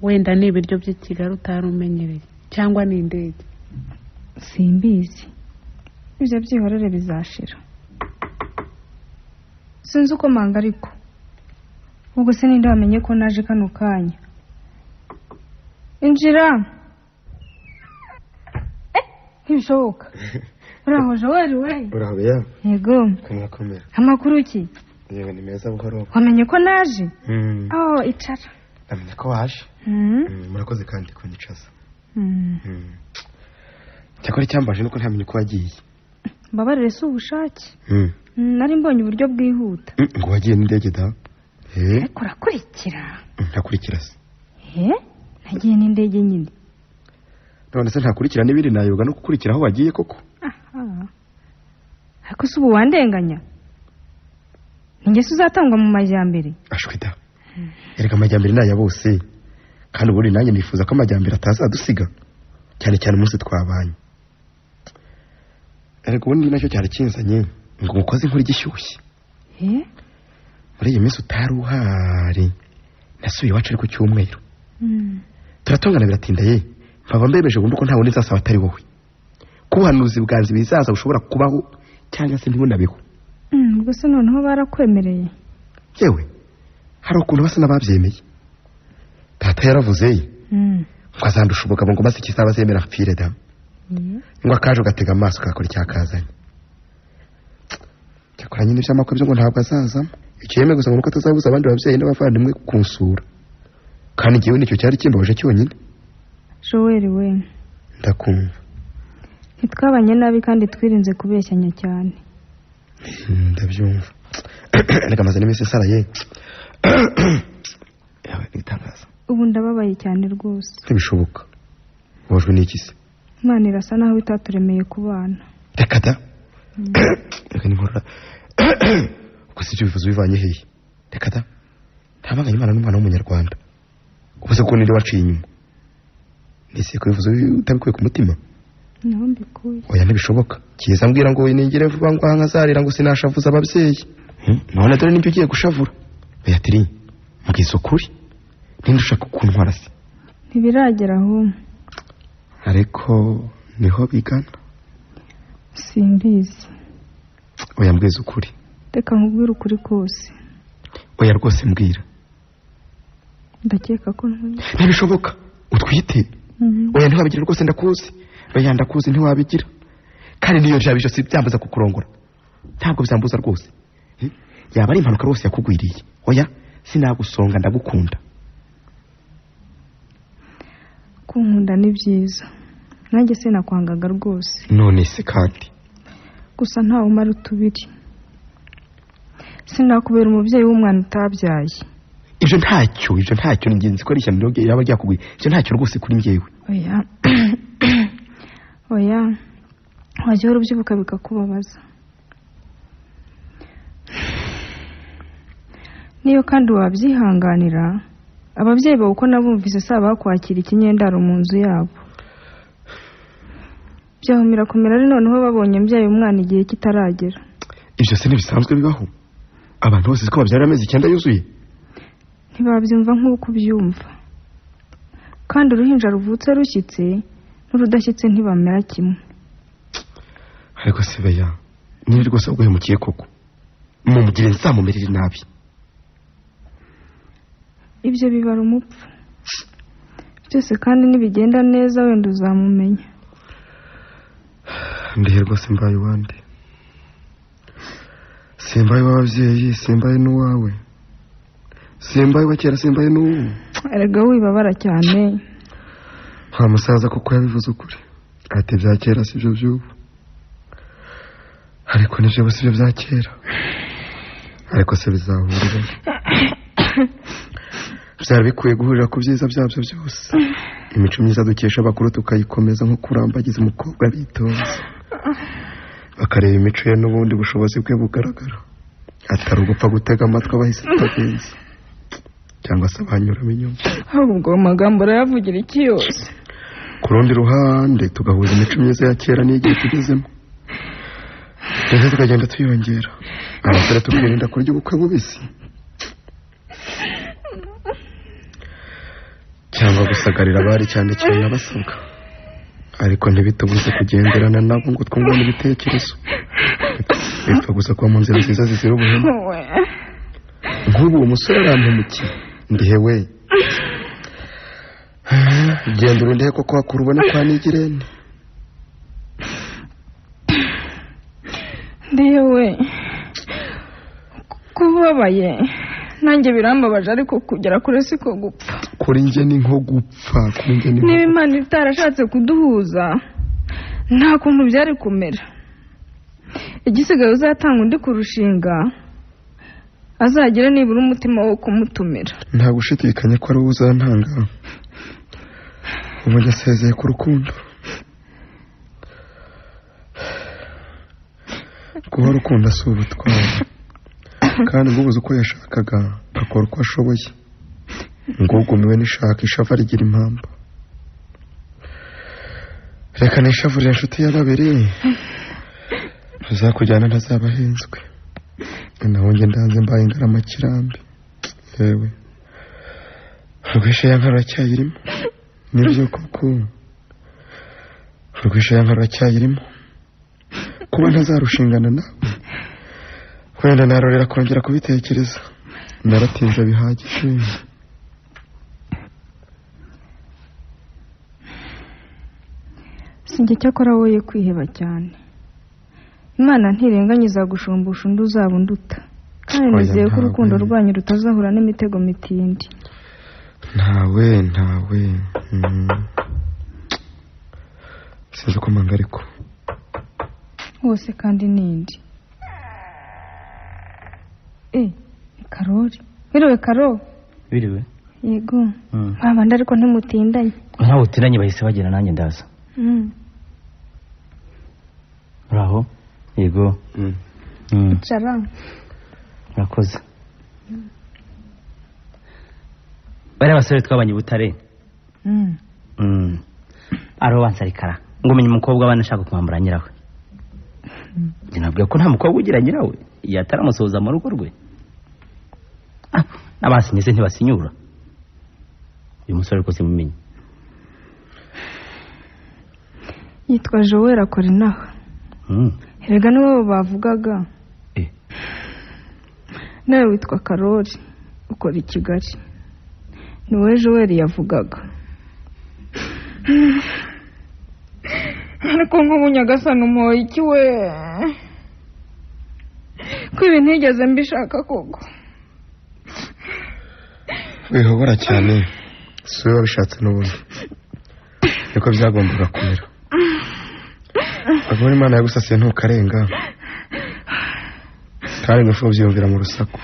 Wenda ni ibiryo by'Ikigali utarumenyereye cyangwa ni indege? Simbizi. Ibyo byihorere bizashira. Sinzi uko manga ariko. Ubwo se ninde wamenye ko naje kano kanya? Injira. Ntibishoboka. Uraho Joel we? Uraho ya? Yego. Kamakomera. Amakuru ki? Yego ni meza buhoro. Wamenye ko naje? Oh, icara. Namenye ko waje. Murakoze kandi kunyicaza. Cyakora cyambaje nuko ntamenye ko wagiye. Mbabarire se ubushake. Nari mbonye uburyo bwihuta. Ngo wagiye n'indege da? Ariko urakurikira. Ntakurikira se. Nagiye n'indege nyine. None se ntakurikira n'ibiri nayoga no kukurikira aho wagiye koko? Ariko se ubu wandenganya? Ninge se uzatangwa mu majyambere? Ashwida. Erega amajyambere naya bose. Kandi ubundi nanjye nifuza ko amajyambere atazadusiga. Cyane cyane umunsi twabanye. Erega ubundi nacyo cyari kinzanye ngo umukozi nkuri gishyushye. Muri iyi minsi utaruhari. Nasuye iwacu ari ku cyumweru. Turatongana biratinda ye. Mpava mbebeje ubundi ko nta wundi nzasaba atari wowe. Kubuhanuzi bwanzi bizaza bushobora kubaho cyangwa se ntibunabeho. Ubwo se noneho barakwemereye? Yewe hari ukuntu basa n'ababyemeye. Tata yaravuze ngo azandusha ubugabo ngo maze ikizaba zemera mpfire da. Ngo akaje gatega amaso kakora icyakazanye. Cyakora nyine by'amakwe byo ngo ntabwo azazamo. Ikiyeme gusa ngo atazabuza abandi babyeyi n'abavandimwe kunsura. Kandi ngiye nicyo cyari kimbabaje cyonyine. Joel we. Ndakumva. Ntitwabanye nabi kandi twirinze kubeshyanya cyane. Ndabyumva. Reka maze n'iminsi saraye. Yawe nitangaza. Ubu ndababaye cyane rwose. Ntibishoboka. Wajwe n'iki se? Imana irasa naho itaturemeye kubana. Reka da. Reka nimurura. Uko si bivuze bivanye hehe? Reka da. Ntabanganye Imana n'umwana w'umunyarwanda. Ubuse ko ninde waciye inyuma? Nise ko bivuze utabikuye ku mutima? Naho mbikuye. Oya ntibishoboka. Kiza mbwira ngo ningire vuba ngo nkazarira ngo sinashavuza ababyeyi. None dore nibyo ugiye gushavura. Beatrice, mbwiza ukuri. Ninde ushaka kuntwara se? Ntibiragera aho. Ariko niho bigana. Simbizi. Oya mbwiza ukuri. Reka nkubwire ukuri kose. Oya rwose mbwira. Ndakeka ko ntibishoboka. Utwite. Oya ntiwabigira rwose ndakuzi. Oya ndakuzi ntiwabigira. Kandi niyo jabisho si byambuza kukurongora. Ntabwo byambuza rwose. Yaba ari impanuka rwose yakugwiriye. Oya sinagusonga ndagukunda. Kunkunda ni byiza. Nanjye sinakwangaga rwose. None se kandi. Gusa ntawe umara utubiri. Sinakubera umubyeyi w'umwana utabyaye. Ibyo ntacyo ningenzi ko ari ishyano yaba ryakugwiye. Ibyo ntacyo rwose kuri njyewe. Oya. Wajya urubyibuka bikakubabaza. Niyo kandi wabyihanganira, ababyeyi bawe uko nabumvise saba kwakira ikinyendaro mu nzu yabo. Byahumira kumera ari noneho babonye mbyaye umwana igihe kitaragera. Ibyo se ntibisanzwe bibaho. Abantu bose ko babyara amezi 9 yuzuye. Ntibabyumva nk'uko ubyumva. Kandi uruhinja ruvutse rushyitse n'urudashyitse ntibamera kimwe. Ariko se beya, ni rwose uguhemukiye koko. Mumugire nzamumerere nabi. Ibyo bibara umupfu. Byose kandi nibigenda neza wenda uzamumenya. Ndihe rwose mbaye wande. Simbaye w'ababyeyi, simbaye n'uwawe. Simbaye wakera, simbaye n'uwo. Erega wibabara cyane. Nta musaza kuko yabivuze ukuri. Ati bya kera si byo by'ubu. Ariko nibyo bose byo bya kera. Ariko se bizahurira. Byari bikwiye guhurira ku byiza byabyo byose. Imico myiza dukesha abakuru tukayikomeza nko kurambagiza umukobwa bitonze. Bakareba imico ye n'ubundi bushobozi bwe bugaragara. Atari ugupfa gutega amatwi abahise bagenzi. Cyangwa se abanyuramo inyuma. Ahubwo amagambo arayavugira iki yose? ku rundi ruhande tugahuza imico myiza ya kera n'igihe tugezemo ndetse tukagenda tuyongera abasore tukirinda kurya ubukwe bubisi cyangwa gusagarira abari cyane cyane abasabwa ariko ntibitubuze kugenderana nabo ngo twungurane ibitekerezo bipfa gusa kuba mu nzira nziza zizira ubuhemu nk'ubu umusore arampemukiye ndihe we genda urindehe koko hakura ubone kwa nigirene ndihe we kubabaye nanjye birambabaje ariko kugera kure siko gupfa kuri njye ni nko gupfa kuri njye ni niba Imana itarashatse kuduhuza nta kuntu byari kumera igisigaye uzatanga undi kurushinga azagira nibura umutima wo kumutumira nta gushidikanya ko ari uzantanga ubu yasezeye ku rukundo kuba rukundo si ubutwari kandi ngo ubuze uko yashakaga akora uko ashoboye ngo ugumiwe n'ishaka ishavu rigira impamvu reka nishavurire inshuti ya babiri uzakujyana ntazaba ahenzwe naho njye ndanze mbaye ingarama kirambi yewe urwisha ya nka ruracyayirimo nibyo koko urwisha ya nka ruracyayirimo kuba ntazarushingana nawe wenda narorera kongera kubitekereza naratinze bihagije sinjye cyakora woye kwiheba cyane Imana ntirenganyiza gushumbusha undi uzaba unduta kandi nizeye ko urukundo rwanyu rutazahura n'imitego mitindi ntawe sinzi ko manga ariko wose kandi nindi Karori biriwe Karo biriwe yego abandi ariko ntimutindanye ntawe utindanye bahise bagera nanjye ndaza uraho yego cara murakoze bari abasore twabanye Butare ariho bansarikara ngo umenye umukobwa abana ashaka kumwambura nyirawe njye nabwiye ko nta mukobwa ugira nyirawe yataramusohoza mu rugo rwe n'abasinyeze ntibasinyura uyu musore rwose mumenye yitwa Joel akora inaha erega niwe bavugaga nawe witwa Karori ukora i Kigali niwe Joel yavugaga ariko nk'ubunyagasana umuhoye iki we ko ibi ntigeze mbishaka koko wihobora cyane si we wabishatse n'ubundi niko byagombaga kumera abona Imana yagusasiye ntukarenga kandi ngo ushobora byiyumvira mu rusaku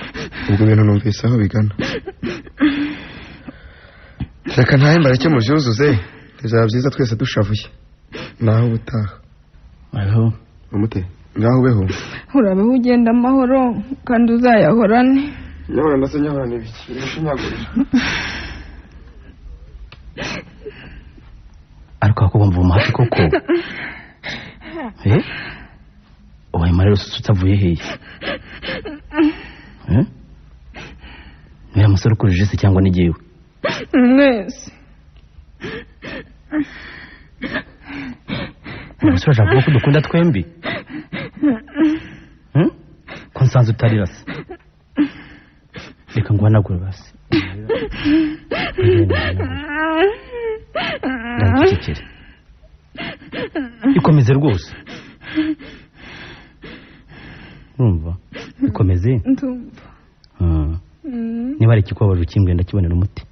ubwo ibintu numvise aho bigana reka ntahimbare cyo mubyuzuze bizaba byiza twese dushavuye naho ubutaha aho umute ngaho ubeho urabeho ugenda amahoro kandi uzayahorane nyahora ndase nyahorane ibiki birashinyagurira ariko akubwa mvuma hafi koko ubaye marero susutse avuye hehe nira musore ukurije se cyangwa nigiwe mwese umusore ashaka kuvuga ko dukunda twembi ko nsanze utarira se reka nguhanagure basi ndagicecekere ikomeze rwose urumva ikomeze niba ari ikikubabaje ukimbwira ndakibonera umuti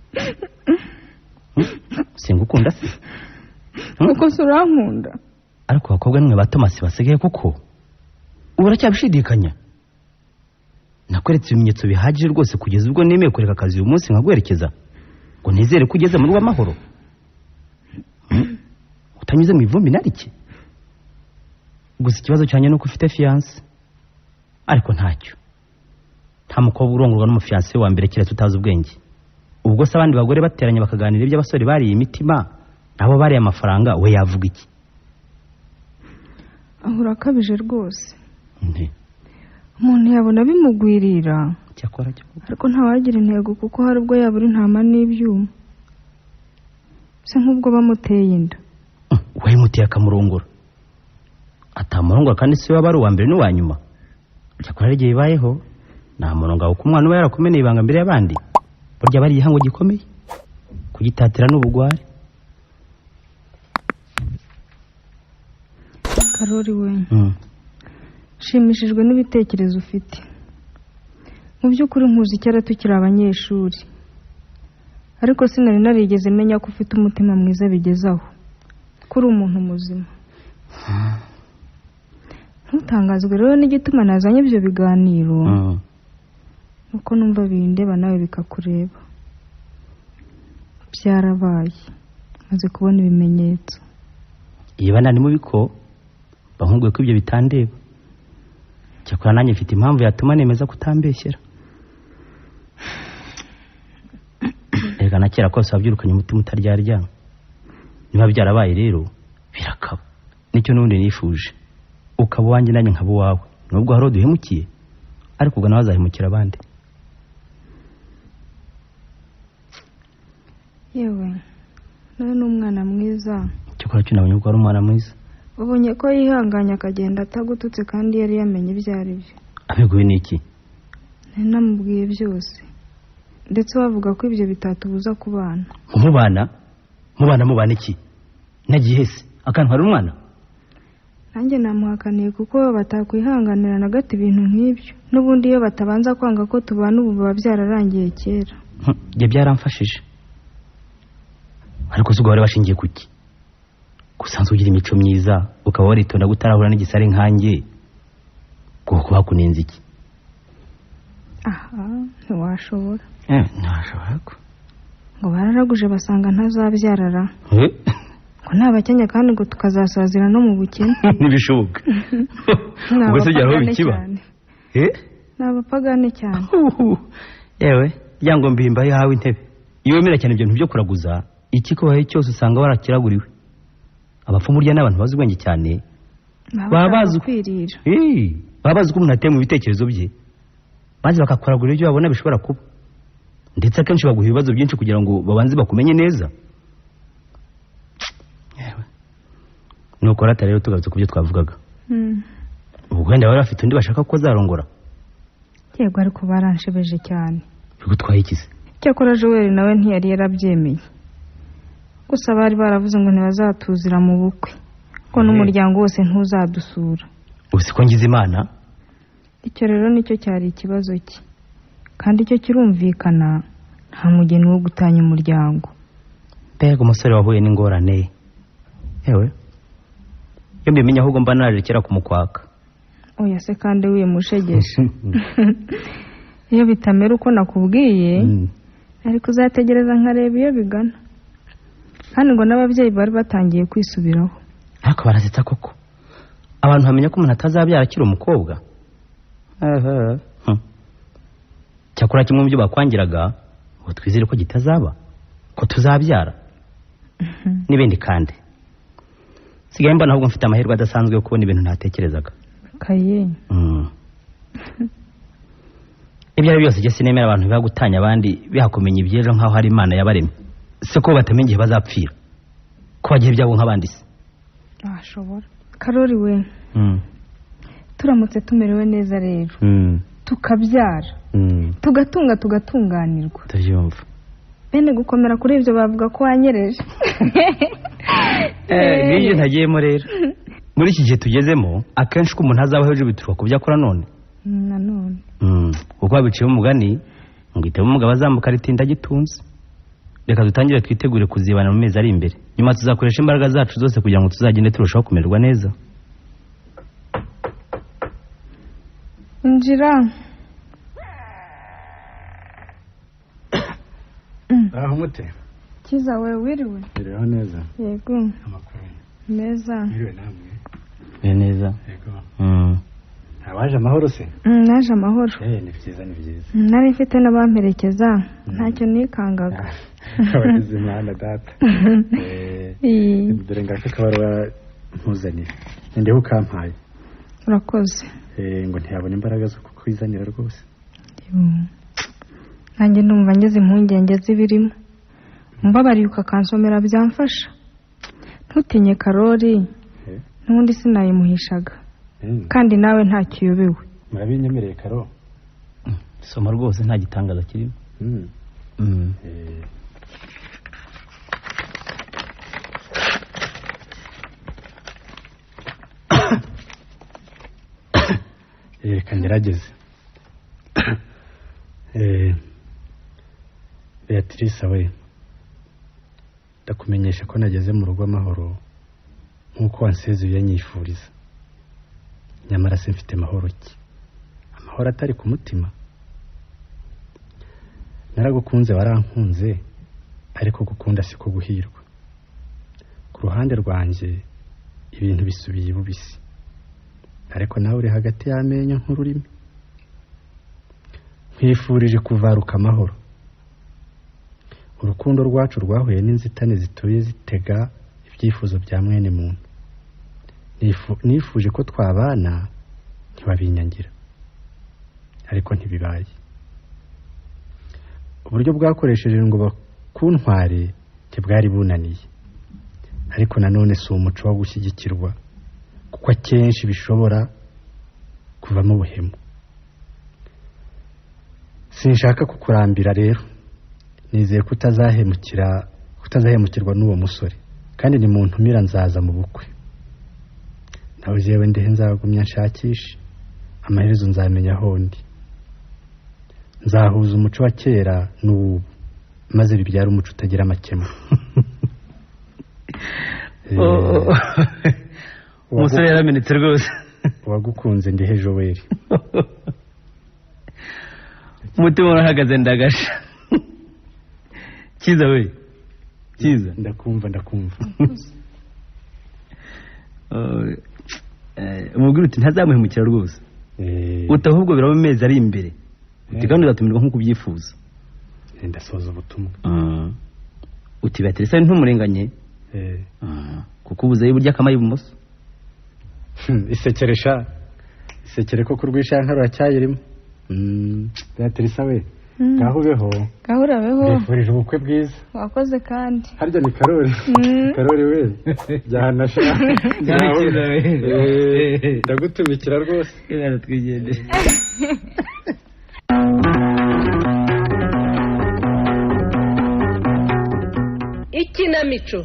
singukunda se uko se urankunda ariko abakobwa nimwe ba Tomasi basigaye kuko uracyabishidikanya nakweretse ibimenyetso bihagije rwose kugeza ubwo nemeye kureka akazi uyu munsi nkaguherekeza ngo nizere ko ugeze muri w'amahoro utanyuze mu ivumbi nariki gusa ikibazo cyane nuko ufite fiance ariko ntacyo nta mukobwa urongorwa n'umufiance wa mbere keretse utazi ubwenge ubwo se abandi bagore bateranye bakaganira iby'abasore bariye imitima abo bariye amafaranga we yavuga iki? ahura akabije rwose. Umuntu yabona bimugwirira cyakora ariko ntawagira intego kuko hari ubwo yabura intama n'ibyuma se nk'ubwo bamuteye inda. wayimutiye akamurongora atamurongora kandi si we waba ari uwa mbere n'uwa nyuma. cyakora ari igihe bibayeho nta murongo aho kumwana uba yarakumeneye ibanga mbere y'abandi burya bari igihango gikomeye kugitatira n'ubugwari. Karori we shimishijwe n'ibitekerezo ufite. Mu by'ukuri nkuzi cyara tukiri abanyeshuri ariko sinari narigeze menya ko ufite umutima mwiza bigezaho kuri umuntu muzima. Ntutangazwe rero n'igituma nazanye ibyo biganiro nuko numva bindeba nawe bikakureba. Byarabaye maze kubona ibimenyetso. Iba nani mu biko bahunguye ko ibyo bitandeba. Cyakora nanjye mfite impamvu yatuma nemeza kutambeshyera. Ega na kera kose wabyirukanye umutima utaryarya. Niba byarabaye rero birakaba. Nicyo n'undi nifuje. Ukaba wanjye nanjye nkaba wawe. Nubwo hari duhemukiye ariko ubwo nawazahemukira abandi. Yewe nawe n'umwana mwiza. Cyakora cyo nabonye ko ari umwana mwiza. Ubonye ko yihanganya akagenda atagututse kandi yari yamenye ibyo ari byo. Abeguye niki? Namubwiye byose. Ndetse wavuga ko ibyo bitatubuza kubana. Mubana iki? Nagiye se akantwara umwana? Nanjye namuhakaniye kuko batakwihanganira na gato ibintu nk'ibyo. N'ubundi iyo batabanza kwanga ko tubana ubu baba byararangiye kera. Bye byaramfashije. Ariko sugo wari washingiye kuki? Gusanzwe ugira imico myiza ukaba waritonda gutarahura n'igisare nkanjye. Kuko bakunenze iki? Aha, ntiwashobora. Ntashobora ko. Ngo bararaguje basanga ntazabyarara. Ngo ntabakenya kandi ngo tukazasazira no mu bukene. Nibishoboka. Ubwo se byaraho bikiba. N'abapagane cyane. Yewe, yango mbimba yahawe intebe. Iyo wemera cyane ibyo byo kuraguza, iki ko bahe cyose usanga warakiraguriwe. Abapfumu urya n'abantu bazi ubwenge cyane. Babazi kwirira. Babazi ko umuntu ateye mu bitekerezo bye. Maze bakakuragurira ibyo babona bishobora kuba. Ndetse akenshi baguha ibibazo byinshi kugira ngo babanze bakumenye neza. Nuko rata rero tugarutse ku byo twavugaga. Ubwo wenda bari bafite undi bashaka ko zarongora. Yego ariko baranshebeje cyane. Bigutwaye ikize? Cyakora Joel nawe ntiyari yarabyemeye. Gusa bari baravuze ngo ntibazatuzira mu bukwe. Ko n'umuryango wose ntuzadusura. Usiko ngize Imana? Icyo rero nicyo cyari ikibazo cye. Kandi icyo kirumvikana nta mugeni wo gutanya umuryango. Mbega umusore wahuye n'ingorane. Yewe. Iyo mbimenya ahubwo mba narekera kumukwaka. Oya se kandi wimushegesha. Iyo bitamera uko nakubwiye ariko uzategereza nkareba iyo bigana. Kandi ngo n'ababyeyi bari batangiye kwisubiraho. Ariko barasetsa koko. Abantu bamenya ko umuntu atazabyara akiri umukobwa. Cyakora kimwe mu byo bakwangiraga ngo twizere ko gitazaba ko tuzabyara. N'ibindi kandi. Sigaye mbona ahubwo mfite amahirwe adasanzwe yo kubona ibintu ntatekerezaga. Kaye. Ibyo ari byose cyese nemera abantu bagutanya abandi bihakomenya ibyejo nkaho hari Imana yabaremye. Se ko batamenye igihe bazapfira. Ko bagiye byabo nk'abandi se. Ashobora. Karori we. Turamutse tumerewe neza rero. Tukabyara. Tugatunga tugatunganirwa. Ndabyumva. Bene gukomera kuri ibyo bavuga ko wanyereje. Niyo ntagiyemo rero. Muri iki gihe tugezemo akenshi ko umuntu azaba hejuru bituruka ku byo akora none. Nanone. Kuko babiciye umugani ngo itema umugabo azamuka ritinda gitunze. Reka dutangire twitegure kuzibana mu mezi ari imbere. Nyuma tuzakoresha imbaraga zacu zose kugira ngo tuzagende turushaho kumererwa neza. Injira. Aho mute. Kiza we wiriwe. Iriho neza. Yego. Amakuru. Neza. Iriwe namwe. Neza. Yego. waje amahoro se? Naje amahoro. Ni byiza ni byiza. Nari mfite n'abamperekeza ntacyo nikangaga. Abagize Imana data. Dore ngaka kabarwa mpuzanira. Ndeho kampaye. Urakoze. Ngo ntiyabona imbaraga zo kukwizanira rwose. Nanjye ndumva ngeze impungenge zibirimo. Mbabariye ukakansomera byamfasha. Ntutinye Karori. N'undi sinayimuhishaga. Kandi nawe ntacyo uyobewe. Murabinyemereye Karo? Soma rwose nta gitangaza kirimo. Reka ngerageze. Beatrice we, ndakumenyesha ko nageze mu rugo amahoro nk'uko wansezeye yanyifuriza. Nyamara se mfite mahoro ki? Amahoro atari ku mutima. Naragukunze warankunze, ariko gukunda siko guhirwa. Ku ruhande rwanjye ibintu bisubiye bubisi, ariko nawe uri hagati y'amenyo nk'ururimi. Nkwifurije kuvaruka amahoro. Urukundo rwacu rwahuye n'inzitane zituye zitega ibyifuzo bya mwene muntu. Nifuje ko twabana ntibabinyangira, ariko ntibibaye. Uburyo bwakoresheje ngo bakuntware bwari bunaniye, ariko nanone si umuco wo gushyigikirwa, kuko akenshi bishobora kuvamo ubuhemu. Sinshaka kukurambira rero, nizeye ko utazahemukirwa n'uwo musore, kandi ni muntu mira nzaza mu bukwe. Nawe jewe ndehe nzagumya nshakisha, amaherezo nzamenya aho ndi. Nzahuza umuco wa kera n'ubu, maze bibyara umuco utagira amakemwa. Umusore yaramenetse rwose. Wagukunze ndihe Joel. Umutima urahagaze ndagasha. Kiza we. Kiza. Ndakumva. Umubwira uti ntazamuhemukira rwose. Utahubwo biraba amezi ari imbere. Uti kandi uzatumirwa nk'uko ubyifuza. Ndasoza ubutumwa. Uti Beatrice ntumurenganye. Kuko ubuze burya akamaye ibumoso. Isekere ko kurwisha nkaro cyayirimo. Beatrice we, gahubeho. Gahurabeho. Ndifurije ubukwe bwiza. Wakoze kandi. Harya ni Karori. Karori we. Jyana sha. Ndagutumikira rwose. Ibara twigendere. Ikinamico.